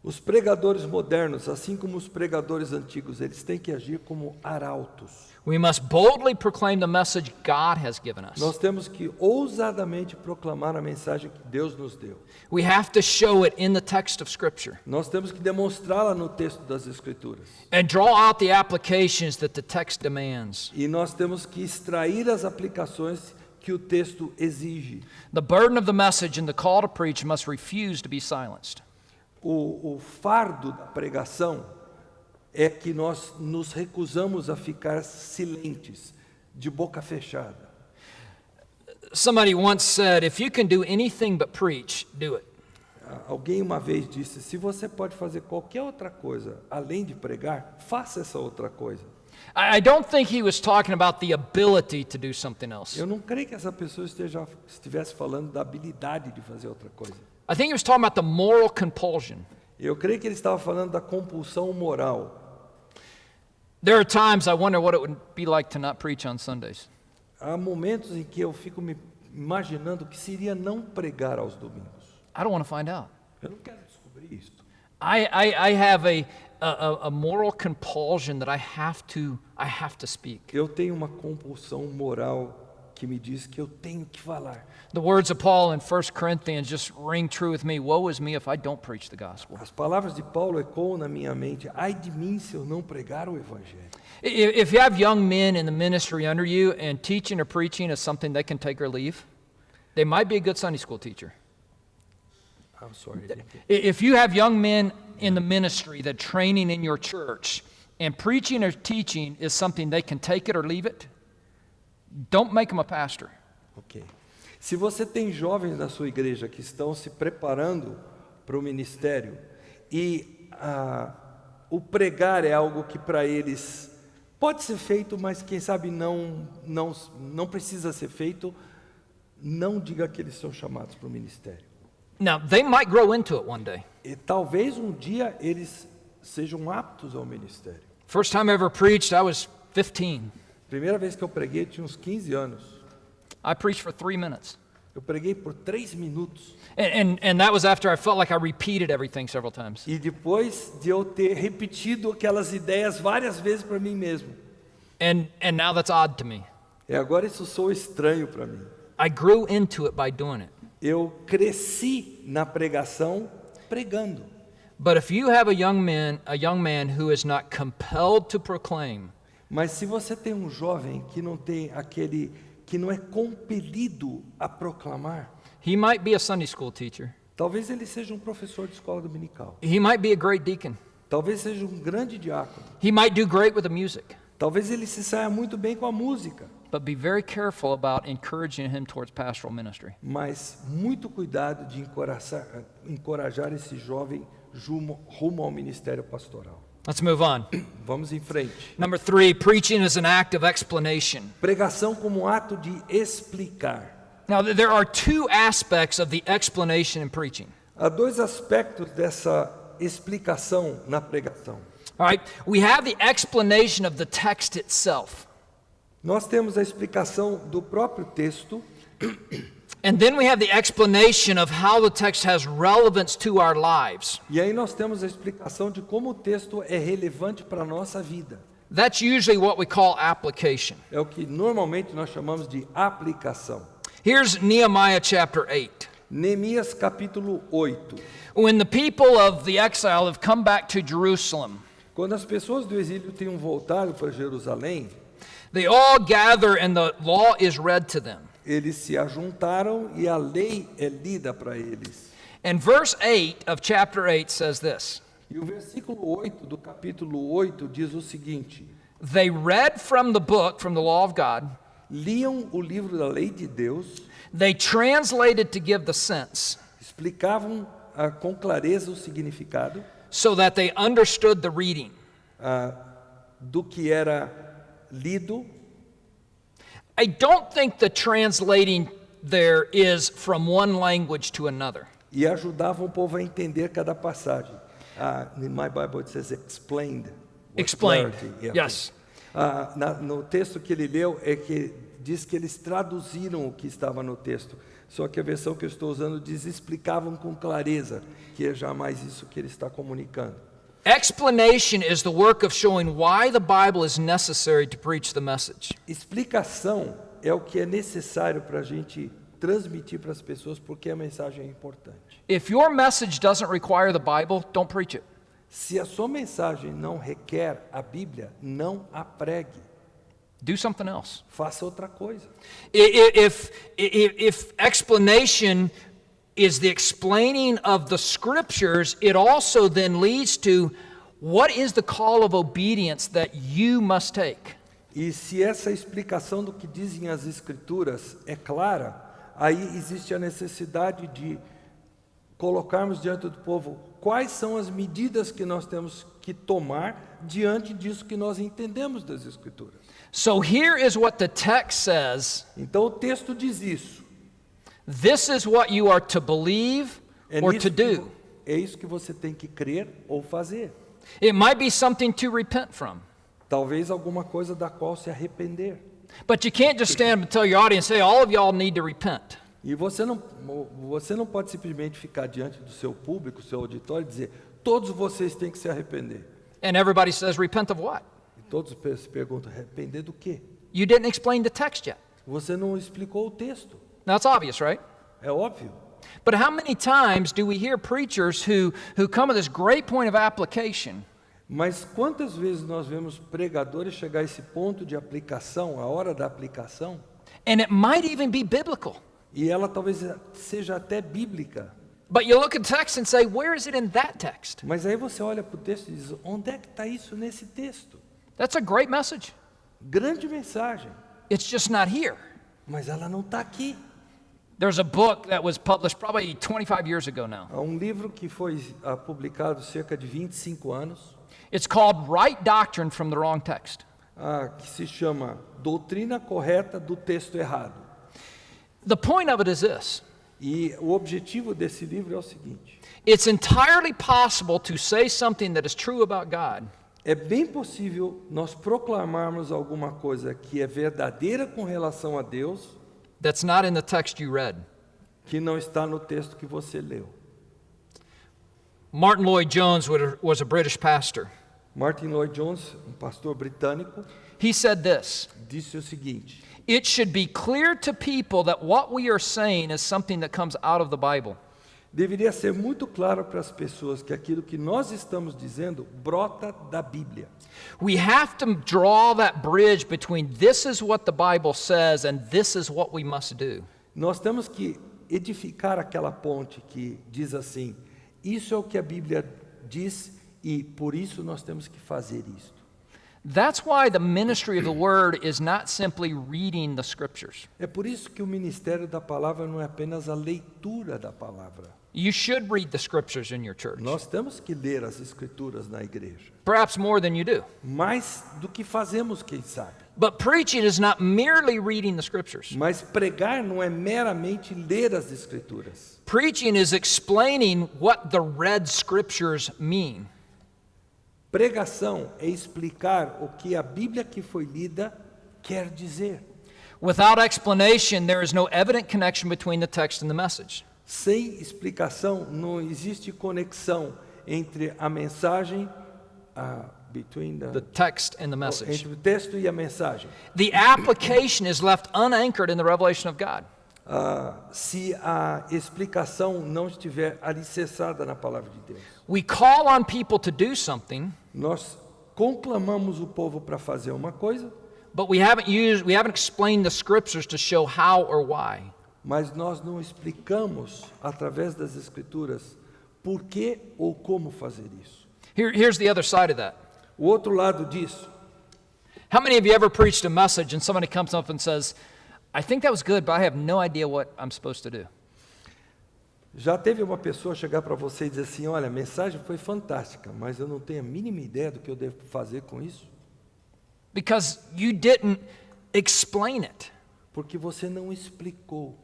Os pregadores modernos, assim como os pregadores antigos, eles têm que agir como arautos. We must boldly proclaim the message God has given us. Nós temos que ousadamente proclamar a mensagem que Deus nos deu. We have to show it in the text of Scripture Nós temos que demonstrá-la no texto das Escrituras. and draw out the applications that the text demands. E nós temos que extrair as aplicações que o texto exige. The burden of the message and the call to preach must refuse to be silenced. O fardo da pregação é que nós nos recusamos a ficar silentes, de boca fechada. Somebody once said, if you can do anything but preach, do it. Alguém uma vez disse, se você pode fazer qualquer outra coisa além de pregar, faça essa outra coisa. I don't think he was talking about the ability to do something else. Eu não creio que essa pessoa estivesse falando da habilidade de fazer outra coisa. I think he was talking about the moral compulsion. Eu creio que ele estava falando da compulsão moral. There are times I wonder what it would be like to not preach on Sundays. Há momentos em que eu fico me imaginando o que seria não pregar aos domingos. I don't want to find out. Eu não quero descobrir isso. I have a moral compulsion that I have to speak. Eu tenho uma compulsão moral que me diz que eu tenho que falar. The words of Paul in 1 Corinthians just ring true with me. Woe is me if I don't preach the gospel. As palavras de Paulo ecoam na minha mente. Ai de mim se eu não pregar o evangelho. If you have young men in the ministry under you and teaching or preaching is something they can take or leave, they might be a good Sunday school teacher. I'm sorry. If you have young men in the ministry that training in your church and preaching or teaching is something they can take it or leave it, don't make them a pastor. Ok. Se você tem jovens na sua igreja que estão se preparando para o ministério e o pregar é algo que para eles pode ser feito, mas quem sabe não precisa ser feito, não diga que eles são chamados para o ministério. Now, they might grow into it one day. E talvez um dia eles sejam aptos ao ministério. First time I ever preached, I was 15. Primeira vez que eu preguei, eu tinha uns 15 anos. I preached for 3 minutes. Eu preguei por 3 minutos. And that was after I felt like I repeated everything several times. E depois de eu ter repetido aquelas ideias várias vezes para mim mesmo. And now that's odd to me. E agora isso soa estranho para mim. I grew into it by doing it. Eu cresci na pregação pregando. But if you have a young man who is not compelled to proclaim, Mas se você tem um jovem que não é compelido a proclamar, he might be a Sunday school teacher. talvez ele seja um professor de escola dominical. He might be a great deacon. Talvez seja um grande diácono. He might do great with the music. Talvez ele se saia muito bem com a música. But be very careful about encouraging him towards pastoral ministry. Mas muito cuidado de encorajar esse jovem rumo ao ministério pastoral. Let's move on. Vamos em frente. Number 3, preaching is an act of explanation. Pregação como ato de explicar. Now, there are 2 aspects of the explanation in preaching. Há 2 aspectos dessa explicação na pregação. All right, we have the explanation of the text itself. Nós temos a explicação do próprio texto. And then we have the explanation of how the text has relevance to our lives. E aí nós temos a explicação de como o texto é relevante para a nossa vida. That's usually what we call application. É o que normalmente nós chamamos de aplicação. Here's Nehemiah chapter 8. Neemias capítulo 8. When the people of the exile have come back to Jerusalem, Quando as pessoas do exílio tinham voltado para Jerusalém, they all gather and the law is read to them. eles se ajuntaram e a lei é lida para eles. And verse 8 of chapter 8 says this: E o versículo 8 do capítulo 8 diz o seguinte: They read from the book, from the law of God, liam o livro da lei de Deus, they translated to give the sense, explicavam com clareza o significado so that they understood the reading. do que era lido. I don't think the translating there is from one language to another. E ajudavam o povo a entender cada passagem. In my Bible it says explained. with Explained. clarity. Yeah. Yes. No texto que ele leu, diz que eles traduziram o que estava no texto. Só que a versão que eu estou usando diz explicavam com clareza, que é jamais isso que ele está comunicando. Explanation is the work of showing why the Bible is necessary to preach the message. Explicação é o que é necessário para a gente transmitir para as pessoas, porque a mensagem é importante. If your message doesn't require the Bible, don't preach it. Se a sua mensagem não requer a Bíblia, não a pregue. Do something else. Faça outra coisa. If explanation is the explaining of the scriptures, it also then leads to what is the call of obedience that you must take. E se essa explicação do que dizem as Escrituras é clara, aí existe a necessidade de colocarmos diante do povo quais são as medidas que nós temos que tomar diante disso que nós entendemos das Escrituras. So here is what the text says. Então o texto diz isso. This is what you are to believe or to do. É isso que você tem que crer ou fazer. It might be something to repent from. Talvez alguma coisa da qual se arrepender. But you can't just stand and tell your audience, hey, all of y'all need to repent. E você não pode simplesmente ficar diante do seu público, seu auditório e dizer, todos vocês têm que se arrepender. And everybody says, repent of what? E todos se perguntam, arrepender do quê? You didn't explain the text yet. Você não explicou o texto. Now it's obvious, right? É óbvio. But how many times do we hear preachers who come to this great point of application, Mas quantas vezes nós vemos pregadores chegar a esse ponto de aplicação, a hora da aplicação, and it might even be biblical, e ela talvez seja até bíblica, but you look at the text and say, where is it in that text? mas aí você olha para o texto e diz, onde é que está isso nesse texto? That's a great message. Grande mensagem, It's just not here. mas ela não está aqui. There's a book that was published probably 25 years ago now. Há um livro que foi publicado cerca de 25 anos, It's called Right Doctrine from the Wrong Text. que se chama Doutrina Correta do Texto Errado. The point of it is this. E o objetivo desse livro é o seguinte: It's entirely possible to say something that is true about God, é bem possível nós proclamarmos alguma coisa que é verdadeira com relação a Deus, that's not in the text you read. que não está no texto que você leu. Martin Lloyd-Jones was a British pastor. Martin Lloyd-Jones, um pastor britânico, He said this: disse o seguinte: it should be clear to people that what we are saying is something that comes out of the Bible. deveria ser muito claro para as pessoas que aquilo que nós estamos dizendo brota da Bíblia. We have to draw that bridge between this is what the Bible says and this is what we must do. Nós temos que edificar aquela ponte que diz assim: isso é o que a Bíblia diz e por isso nós temos que fazer isto. That's why the ministry of the Word is not simply reading the Scriptures. É por isso que o ministério da palavra não é apenas a leitura da palavra. You should read the Scriptures in your church, Nós temos que ler as escrituras na igreja, perhaps more than you do. mais do que fazemos, quem sabe. But preaching is not merely reading the Scriptures. Mas pregar não é meramente ler as escrituras. Preaching is explaining what the read Scriptures mean. Pregação é explicar o que a Bíblia que foi lida quer dizer. Without explanation, there is no evident connection between the text and the message. Sem explicação, não existe conexão entre a mensagem, The text and the message. entre o texto e a mensagem. The application is left unanchored in the revelation of God. Se a explicação não estiver alicerçada na palavra de Deus. We call on people to do something, Nós conclamamos o povo para fazer uma coisa, but we haven't explained the scriptures to show how or why. mas nós não explicamos através das escrituras por que ou como fazer isso. Here's the other side of that. O outro lado disso, How many of you ever preached a message and somebody comes up and says, I think that was good, but I have no idea what I'm supposed to do? já teve uma pessoa chegar para você e dizer assim, olha, a mensagem foi fantástica, mas eu não tenho a mínima ideia do que eu devo fazer com isso? Because you didn't explain it. Porque você não explicou,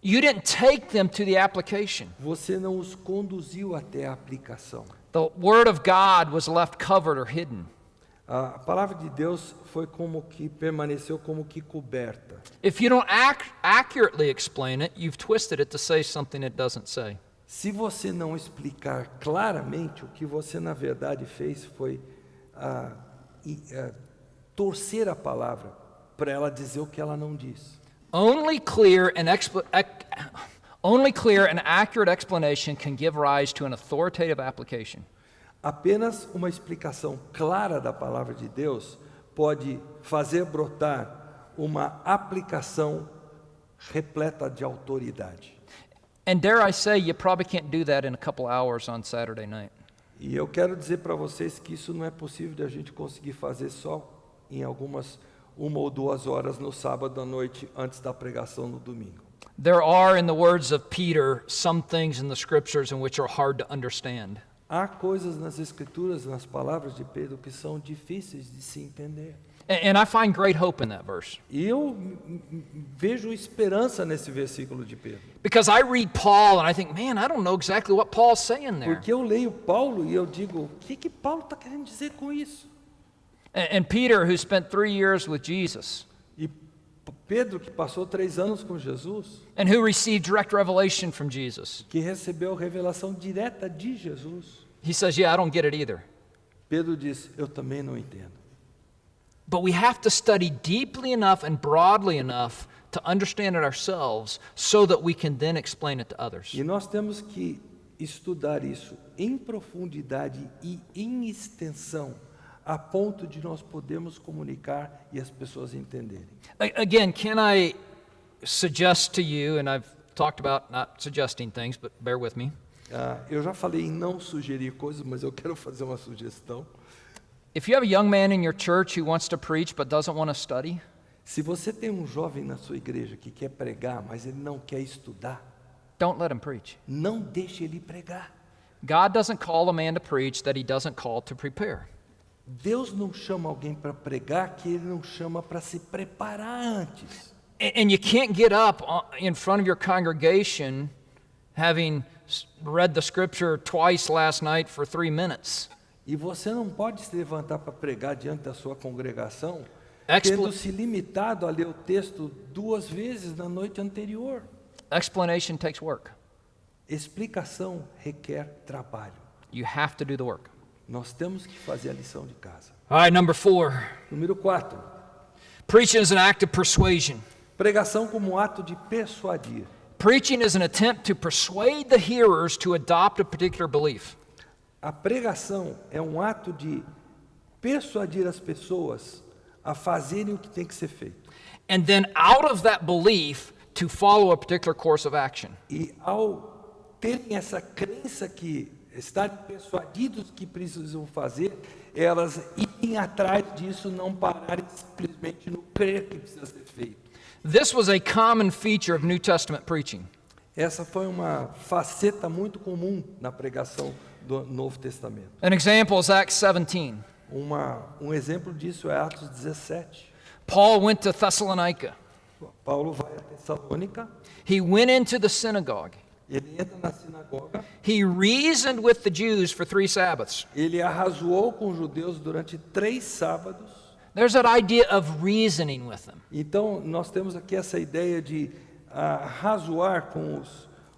You didn't take them to the application. você não os conduziu até a aplicação. The Word of God was left covered or hidden. A palavra de Deus foi como que permaneceu como que coberta. If you don't accurately explain it, you've twisted it to say something it doesn't say. Se você não explicar claramente, o que você na verdade fez foi torcer a palavra para ela dizer o que ela não diz. Only clear and accurate explanation can give rise to an authoritative application. Apenas uma explicação clara da palavra de Deus pode fazer brotar uma aplicação repleta de autoridade. And dare I say, you probably can't do that in a couple hours on Saturday night. E eu quero dizer para vocês que isso não é possível de a gente conseguir fazer só em algumas 1 ou 2 horas no sábado à noite antes da pregação no domingo. There are, in the words of Peter, some things in the scriptures in which are hard to understand. Há coisas nas escrituras, nas palavras de Pedro, que são difíceis de se entender. And I find great hope in that verse. E eu vejo esperança nesse versículo de Pedro. Because I read Paul and I think, man, I don't know exactly what Paul's saying there. Porque eu leio Paulo e eu digo, o que Paulo está querendo dizer com isso? And Peter, who spent 3 years with Jesus, E Pedro, que passou 3 anos com Jesus, and who received direct revelation from Jesus, que recebeu revelação direta de Jesus, he says, yeah, I don't get it either. Pedro diz, eu também não entendo. But we have to study deeply enough and broadly enough to understand it ourselves so that we can then explain it to others. E nós temos que estudar isso em profundidade e em extensão, a ponto de nós podermos comunicar e as pessoas entenderem. Again, can I suggest to you, and I've talked about not suggesting things, but bear with me. Eu já falei em não sugerir coisas, mas eu quero fazer uma sugestão. If you have a young man in your church who wants to preach but doesn't want to study, Se você tem um jovem na sua igreja que quer pregar, mas ele não quer estudar, don't let him preach. não deixe ele pregar. God doesn't call a man to preach that he doesn't call to prepare. Deus não chama alguém para pregar que ele não chama para se preparar antes. And you can't get up in front of your congregation having read the scripture twice last night for 3 minutes. E você não pode se levantar para pregar diante da sua congregação Expl- tendo se limitado a ler o texto 2 vezes na noite anterior. Explanation takes work. Explicação requer trabalho. You have to do the work. Nós temos que fazer a lição de casa. All right, number 4. Número 4. Preaching is an act of persuasion. Pregação como ato de persuadir. Preaching is an attempt to persuade the hearers to adopt a particular belief. A pregação é um ato de persuadir as pessoas a fazerem o que tem que ser feito. And then out of that belief to follow a particular course of action. E ao terem essa crença que estarem persuadidos que precisam fazer, elas irem atrás disso, não pararem simplesmente no crer que precisa ser feito. This was a common feature of New Testament preaching. Essa foi uma faceta muito comum na pregação do Novo Testamento. An example is Acts 17. Um exemplo disso é Atos 17. Paul went to Thessalonica. Paulo vai a Tessalônica, He went into the synagogue. Ele entra na sinagoga, He reasoned with the Jews for 3 Sabbaths. ele arrazoou com os judeus durante 3 sábados. There's that idea of reasoning with them. Então, nós temos aqui essa ideia de arrazoar com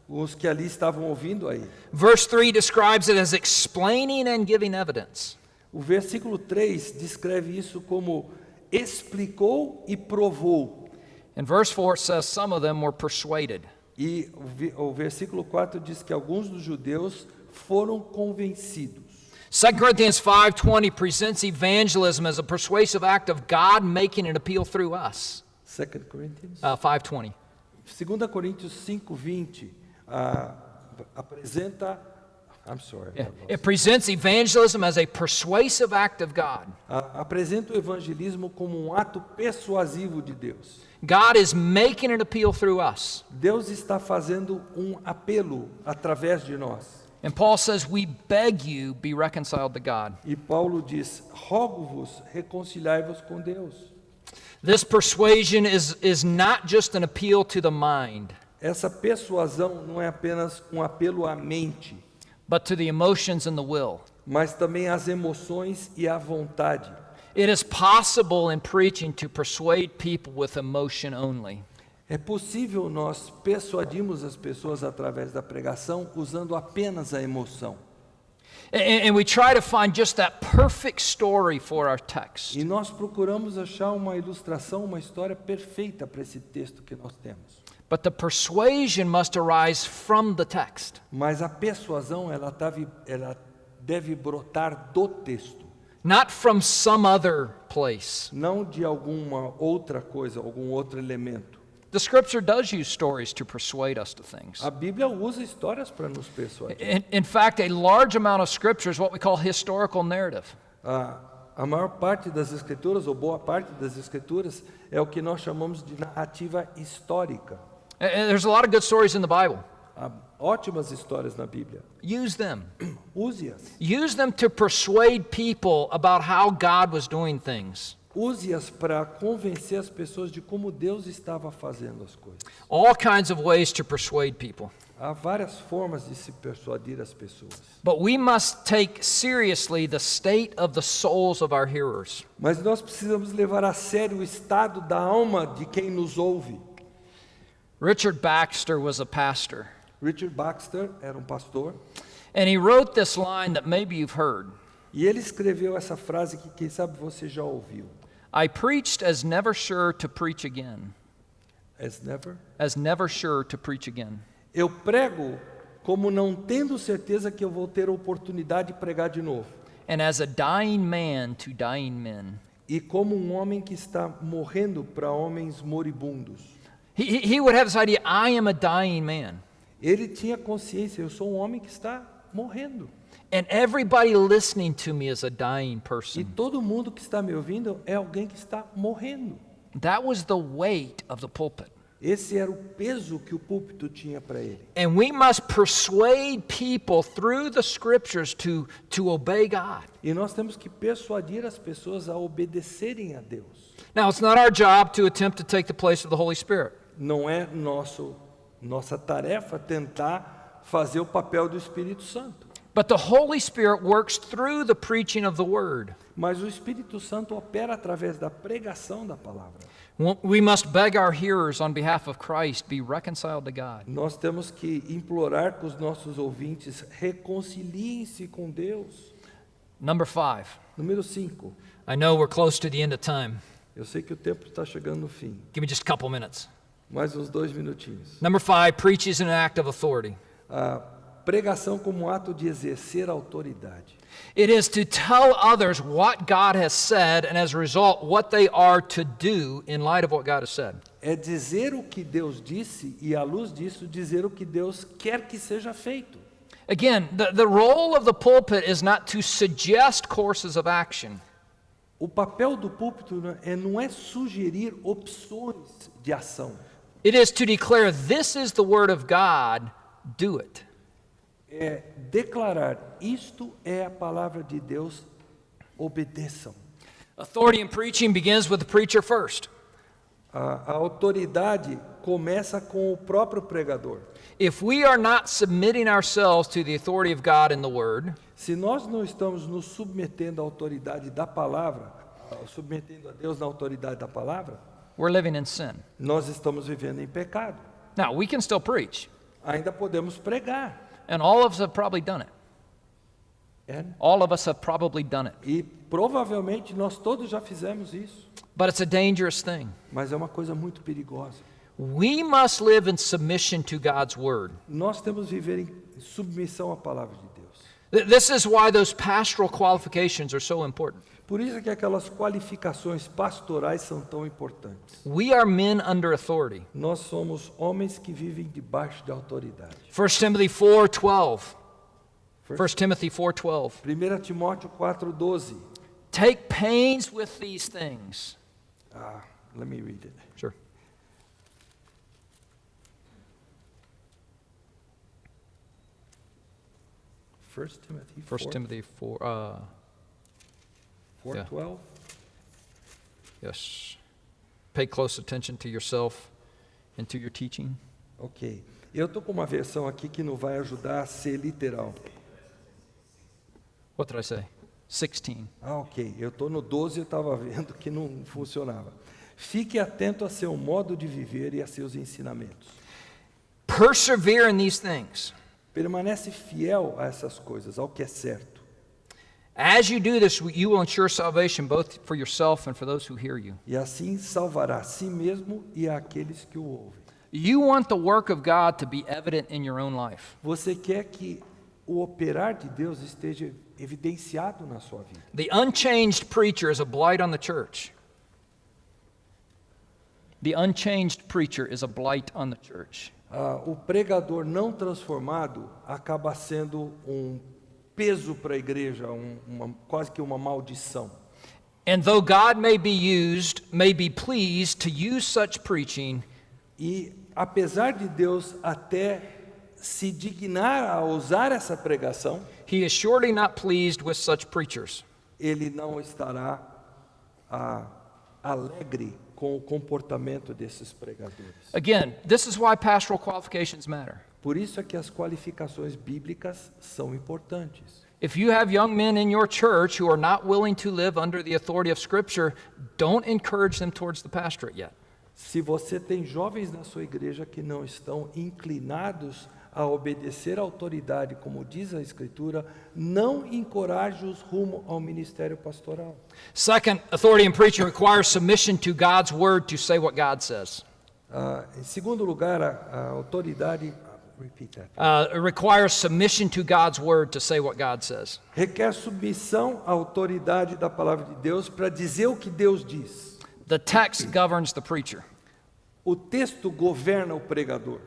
os que ali estavam ouvindo aí. Verse 3 describes it as explaining and giving evidence. O versículo 3 descreve isso como explicou e provou. In verse 4 it says some of them were persuaded. E o versículo 4 diz que alguns dos judeus foram convencidos. 2 Corinthians 5:20 presents evangelism as a persuasive act of God making an appeal through us. 2 Corinthians? 5:20. 2 Coríntios 5:20 apresenta. I'm sorry. It presents evangelism as a persuasive act of God. Apresenta o evangelismo como um ato persuasivo de Deus. God is making an appeal through us. Deus está fazendo um apelo através de nós. And Paul says, we beg you, be reconciled to God. E Paulo diz: rogo-vos, reconciliai-vos com Deus. This persuasion is not just an appeal to the mind, Essa persuasão não é apenas um apelo à mente, but to the emotions and the will. mas também às emoções e à vontade. It is possible in preaching to persuade people with emotion only. É possível nós persuadirmos as pessoas através da pregação usando apenas a emoção. And we try to find just that perfect story for our text. E nós procuramos achar uma ilustração, uma história perfeita para esse texto que nós temos. But the persuasion must arise from the text. Mas a persuasão, ela deve brotar do texto, Not from some other place. não de alguma outra coisa, algum outro elemento. The scripture does use stories to persuade us to things. A Bíblia usa histórias para nos persuadir. In fact, a large amount of scripture is what we call historical narrative. A maior parte das escrituras, ou boa parte das escrituras, é o que nós chamamos de narrativa histórica. And there's a lot of good stories in the Bible. Há ótimas histórias na Bíblia. Use them. Use-as. Use them to persuade people about how God was doing things. Use-as para convencer as pessoas de como Deus estava fazendo as coisas. All kinds of ways to persuade people. Há várias formas de se persuadir as pessoas. But we must take seriously the state of the souls of our hearers. Mas nós precisamos levar a sério o estado da alma de quem nos ouve. Richard Baxter was a pastor, Richard Baxter era um pastor and he wrote this line that maybe you've heard. e ele escreveu essa frase que quem sabe você já ouviu. I preached as never sure to preach again. As never sure to preach again. Eu prego como não tendo certeza que eu vou ter a oportunidade de pregar de novo. And as a dying man to dying men. E como um homem que está morrendo para homens moribundos. He would have this idea, I am a dying man. Ele tinha consciência, eu sou um homem que está morrendo. And everybody listening to me is a dying E person. todo mundo que está me ouvindo é alguém que está morrendo. That was the weight of the pulpit. Esse era o peso que o púlpito tinha para ele. And we must persuade people through the scriptures to obey God. E nós temos que persuadir as pessoas a obedecerem a Deus. Now, it's not our job to attempt to take the place of the Holy Spirit. Não é nossa tarefa tentar fazer o papel do Espírito Santo. But the Holy Spirit works through the preaching of the Word. Mas o Espírito Santo opera através da pregação da palavra. We must beg our hearers on behalf of Christ, be reconciled to God. Nós temos que implorar com os nossos ouvintes, reconciliem-se com Deus. Number 5. Número 5. I know we're close to the end of time. Eu sei que o tempo está chegando no fim. Give me just a couple minutes. Mais uns 2 minutinhos. Number 5, preaches an act of authority. A pregação como ato de exercer autoridade. It is to tell others what God has said, and as a result, what they are to do in light of what God has said. É dizer o que Deus disse e, à luz disso, dizer o que Deus quer que seja feito. Again, the role of the pulpit is not to suggest courses of action. O papel do púlpito não é sugerir opções de ação. It is to declare, this is the word of God, do it. É declarar, isto é a palavra de Deus, obedeçam. Authority in preaching begins with the preacher first. A autoridade começa com o próprio pregador. If we are not submitting ourselves to the authority of God in the Word, Se nós não estamos nos submetendo à autoridade da palavra, submetendo a Deus na autoridade da palavra, we're living in sin. nós estamos vivendo em pecado. Now, we can still preach, Ainda podemos pregar. and all of us have probably done it. É? All of us have probably done it. E provavelmente nós todos já fizemos isso, But it's a dangerous thing. mas é uma coisa muito perigosa. We must live in submission to God's Word. Nós temos que viver em submissão à palavra de Deus. This is why those pastoral qualifications are so important. Por isso é que aquelas qualificações pastorais são tão importantes. We are men under authority. Nós somos homens que vivem debaixo de autoridade. 1 Timothy 4:12. 1 First- Timothy 4:12. 1 Timóteo 4:12. Take pains with these things. Let me read it. Sure. First Timothy 1 Timothy 4, 4:12. yes. Pay close attention to yourself and to your teaching. Ok. Eu estou com uma versão aqui que não vai ajudar a ser literal. What did I say? 16. Ok. Eu estou no 12 e estava vendo que não funcionava. Fique atento a seu modo de viver e a seus ensinamentos. Persevere in these things. Permanece fiel a essas coisas, ao que é certo. As you do this, you will ensure salvation both for yourself and for those who hear you. E assim salvará a si mesmo e àqueles que o ouvem. You want the work of God to be evident in your own life. Você quer que o operar de Deus esteja evidenciado na sua vida. The unchanged preacher is a blight on the church. The unchanged preacher is a blight on the church. O pregador não transformado acaba sendo um peso para a igreja, quase que uma maldição. And though God may be pleased to use such preaching, E apesar de Deus até se dignar a usar essa pregação, He is surely not pleased with such preachers. ele não estará alegre com o comportamento desses pregadores. Again, this is why pastoral qualifications matter. Por isso é que as qualificações bíblicas são importantes. If you have young men in your church who are not willing to live under the authority of Scripture, don't encourage them towards the pastorate yet. Se você tem jovens na sua igreja que não estão inclinados a obedecer à autoridade, como diz a Escritura, não encoraje-os rumo ao ministério pastoral. Second, authority in preaching requires submission to God's word to say what God says. Em segundo lugar, a autoridade repeat that. It requires submission to God's word to say what God says. Requer submissão à autoridade da palavra de Deus para dizer o que Deus diz. The text governs the preacher. O texto governa o pregador.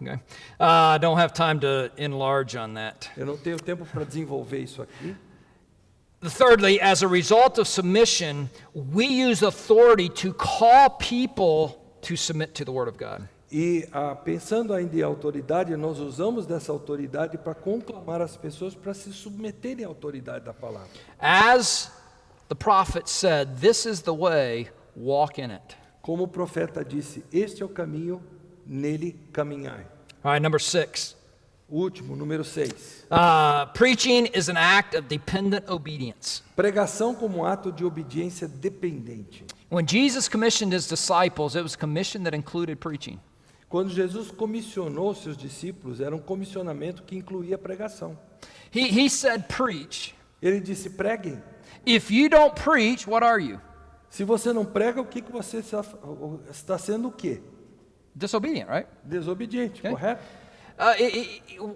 Okay? I don't have time to enlarge on that. Eu não tenho tempo para desenvolver isso aqui. Thirdly, as a result of submission, we use authority to call people to submit to the Word of God. E pensando ainda em autoridade, nós usamos dessa autoridade para conclamar as pessoas para se submeterem à autoridade da palavra. As the prophet said, this is the way, walk in it. Como o profeta disse, este é o caminho, nele caminhai. All right, number 6. O último, número 6. Preaching is an act of dependent obedience. Pregação como ato de obediência dependente. When Jesus commissioned his disciples, it was a commission that included preaching. Quando Jesus comissionou seus discípulos, era um comissionamento que incluía pregação. He said, preach. Ele disse, preguem. If you don't preach, what are you? Se você não prega, o que você está sendo o quê? Disobedient, right? Desobediente, Okay. correto?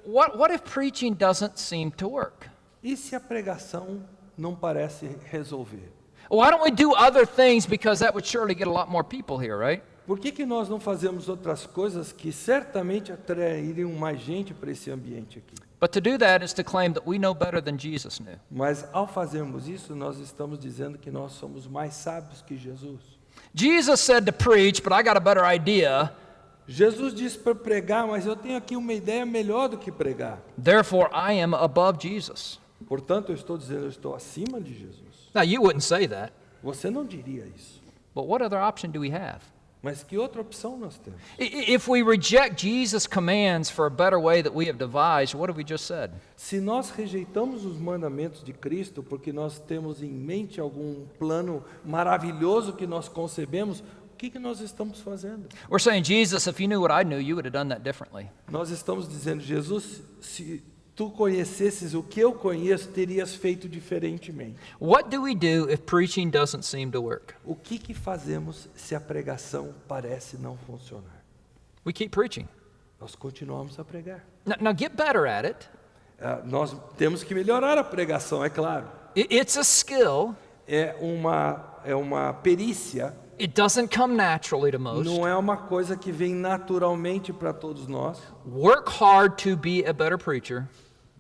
What if preaching doesn't seem to work? E se a pregação não parece resolver? Why don't we do other things, because that would surely get a lot more people here, right? Por que nós não fazemos outras coisas que certamente atrairiam mais gente para esse ambiente aqui? But to do that is to claim that we know better than Jesus knew. Mas ao fazermos isso, nós estamos dizendo que nós somos mais sábios que Jesus. Jesus said to preach, but I got a better idea. Jesus disse para pregar, mas eu tenho aqui uma ideia melhor do que pregar. Therefore, I am above Jesus. Portanto, eu estou dizendo, eu estou acima de Jesus. Now, you wouldn't say that, Você não diria isso. but what other option do we have? Mas que outra opção nós temos? If we reject Jesus' commands for a better way that we have devised, what have we just said? Se nós rejeitamos os mandamentos de Cristo porque nós temos em mente algum plano maravilhoso que nós concebemos, o que nós estamos fazendo? We're saying, Jesus, if you knew what I knew, you would have done that differently. Nós estamos dizendo, Jesus, se tu conhecesses o que eu conheço, terias feito diferentemente. What do we do if preaching doesn't seem to work? O que fazemos se a pregação parece não funcionar? We keep preaching. Nós continuamos a pregar. Now get better at it. Nós temos que melhorar a pregação, é claro. It's a skill. É uma perícia. It doesn't come naturally to most. Não é uma coisa que vem naturalmente para todos nós. Work hard to be a better preacher.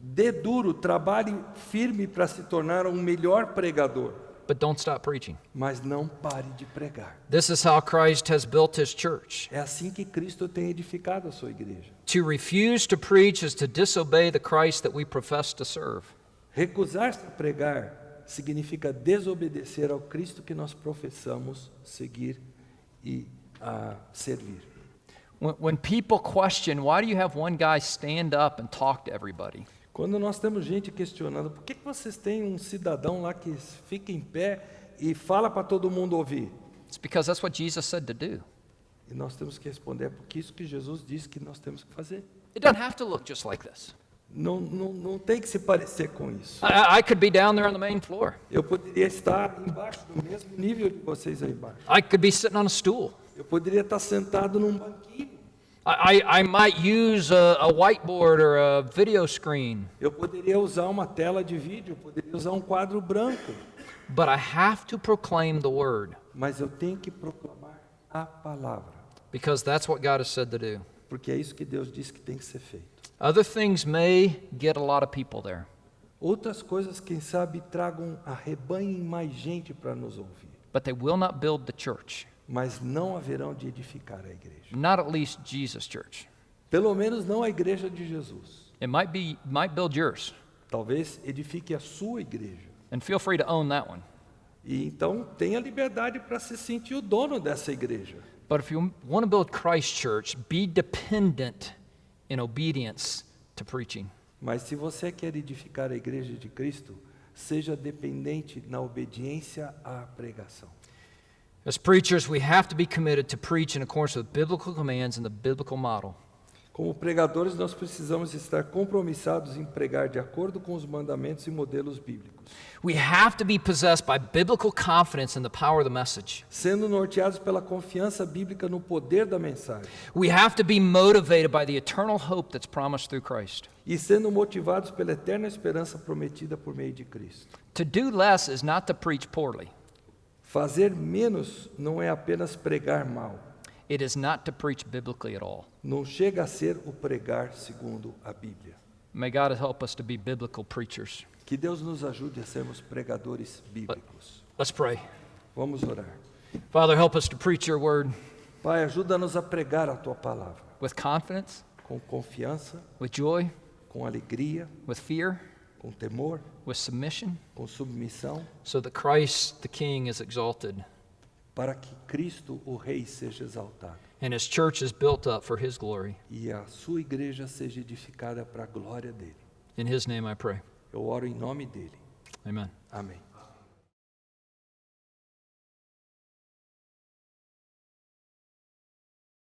Dê duro, trabalhe firme para se tornar um melhor pregador. But don't stop preaching. Mas não pare de pregar. This is how Christ has built his church. É assim que Cristo tem edificado a sua igreja. To refuse to preach is to disobey the Christ that we profess to serve. Recusar-se a pregar significa desobedecer ao Cristo que nós professamos seguir e servir. When people question, why do you have one guy stand up and talk to everybody? Quando nós temos gente questionando, por que vocês têm um cidadão lá que fica em pé e fala para todo mundo ouvir? It's because that's what Jesus said to do. E nós temos que responder, é porque isso que Jesus disse que nós temos que fazer. It doesn't have to look just like this. Não tem que se parecer com isso. I could be down there on the main floor. Eu poderia estar embaixo do mesmo nível de vocês aí embaixo. I could be sitting on a stool. Eu poderia estar sentado num banquinho. I might use a whiteboard or a video screen. Eu poderia usar uma tela de vídeo, poderia usar um quadro branco. But I have to proclaim the word. Mas eu tenho que proclamar a palavra. Because that's what God has said to do. Porque é isso que Deus disse que tem que ser feito. Other things may get a lot of people there. Outras coisas, quem sabe, tragam, arrebanhem mais gente para nos ouvir. But they will not build the church. Mas não haverão de edificar a igreja. Not at least Jesus' church. Pelo menos não a igreja de Jesus. It might build yours. Talvez edifique a sua igreja. And feel free to own that one. E então tenha liberdade para se sentir o dono dessa igreja. But if you want to build Christ Church, be dependent in obedience to preaching. Mas se você quer edificar a igreja de Cristo, seja dependente na obediência à pregação. As preachers, we have to be committed to preach in accordance with biblical commands and the biblical model. Como pregadores, nós precisamos estar compromissados em pregar de acordo com os mandamentos e modelos bíblicos. We have to be possessed by biblical confidence in the power of the message. Sendo norteados pela confiança bíblica no poder da mensagem. We have to be motivated by the eternal hope that's promised through Christ. E sendo motivados pela eterna esperança prometida por meio de Cristo. To do less is not to preach poorly. Fazer menos não é apenas pregar mal. It is not to preach biblically at all. Não chega a ser o pregar segundo a Bíblia. May God help us to be biblical preachers. Que Deus nos ajude a sermos pregadores bíblicos. Let's pray. Vamos orar. Father, help us to preach your word Pai, ajuda-nos a pregar a Tua palavra. with confidence, Com confiança, with joy, com alegria, with fear, com temor, with submission, com submissão, so that Christ the King is exalted para que Cristo, o Rei, seja exaltado. and his church is built up for his glory. E a sua igreja seja edificada para a glória dele. In his name I pray. Eu oro em nome dele. Amen. Amém.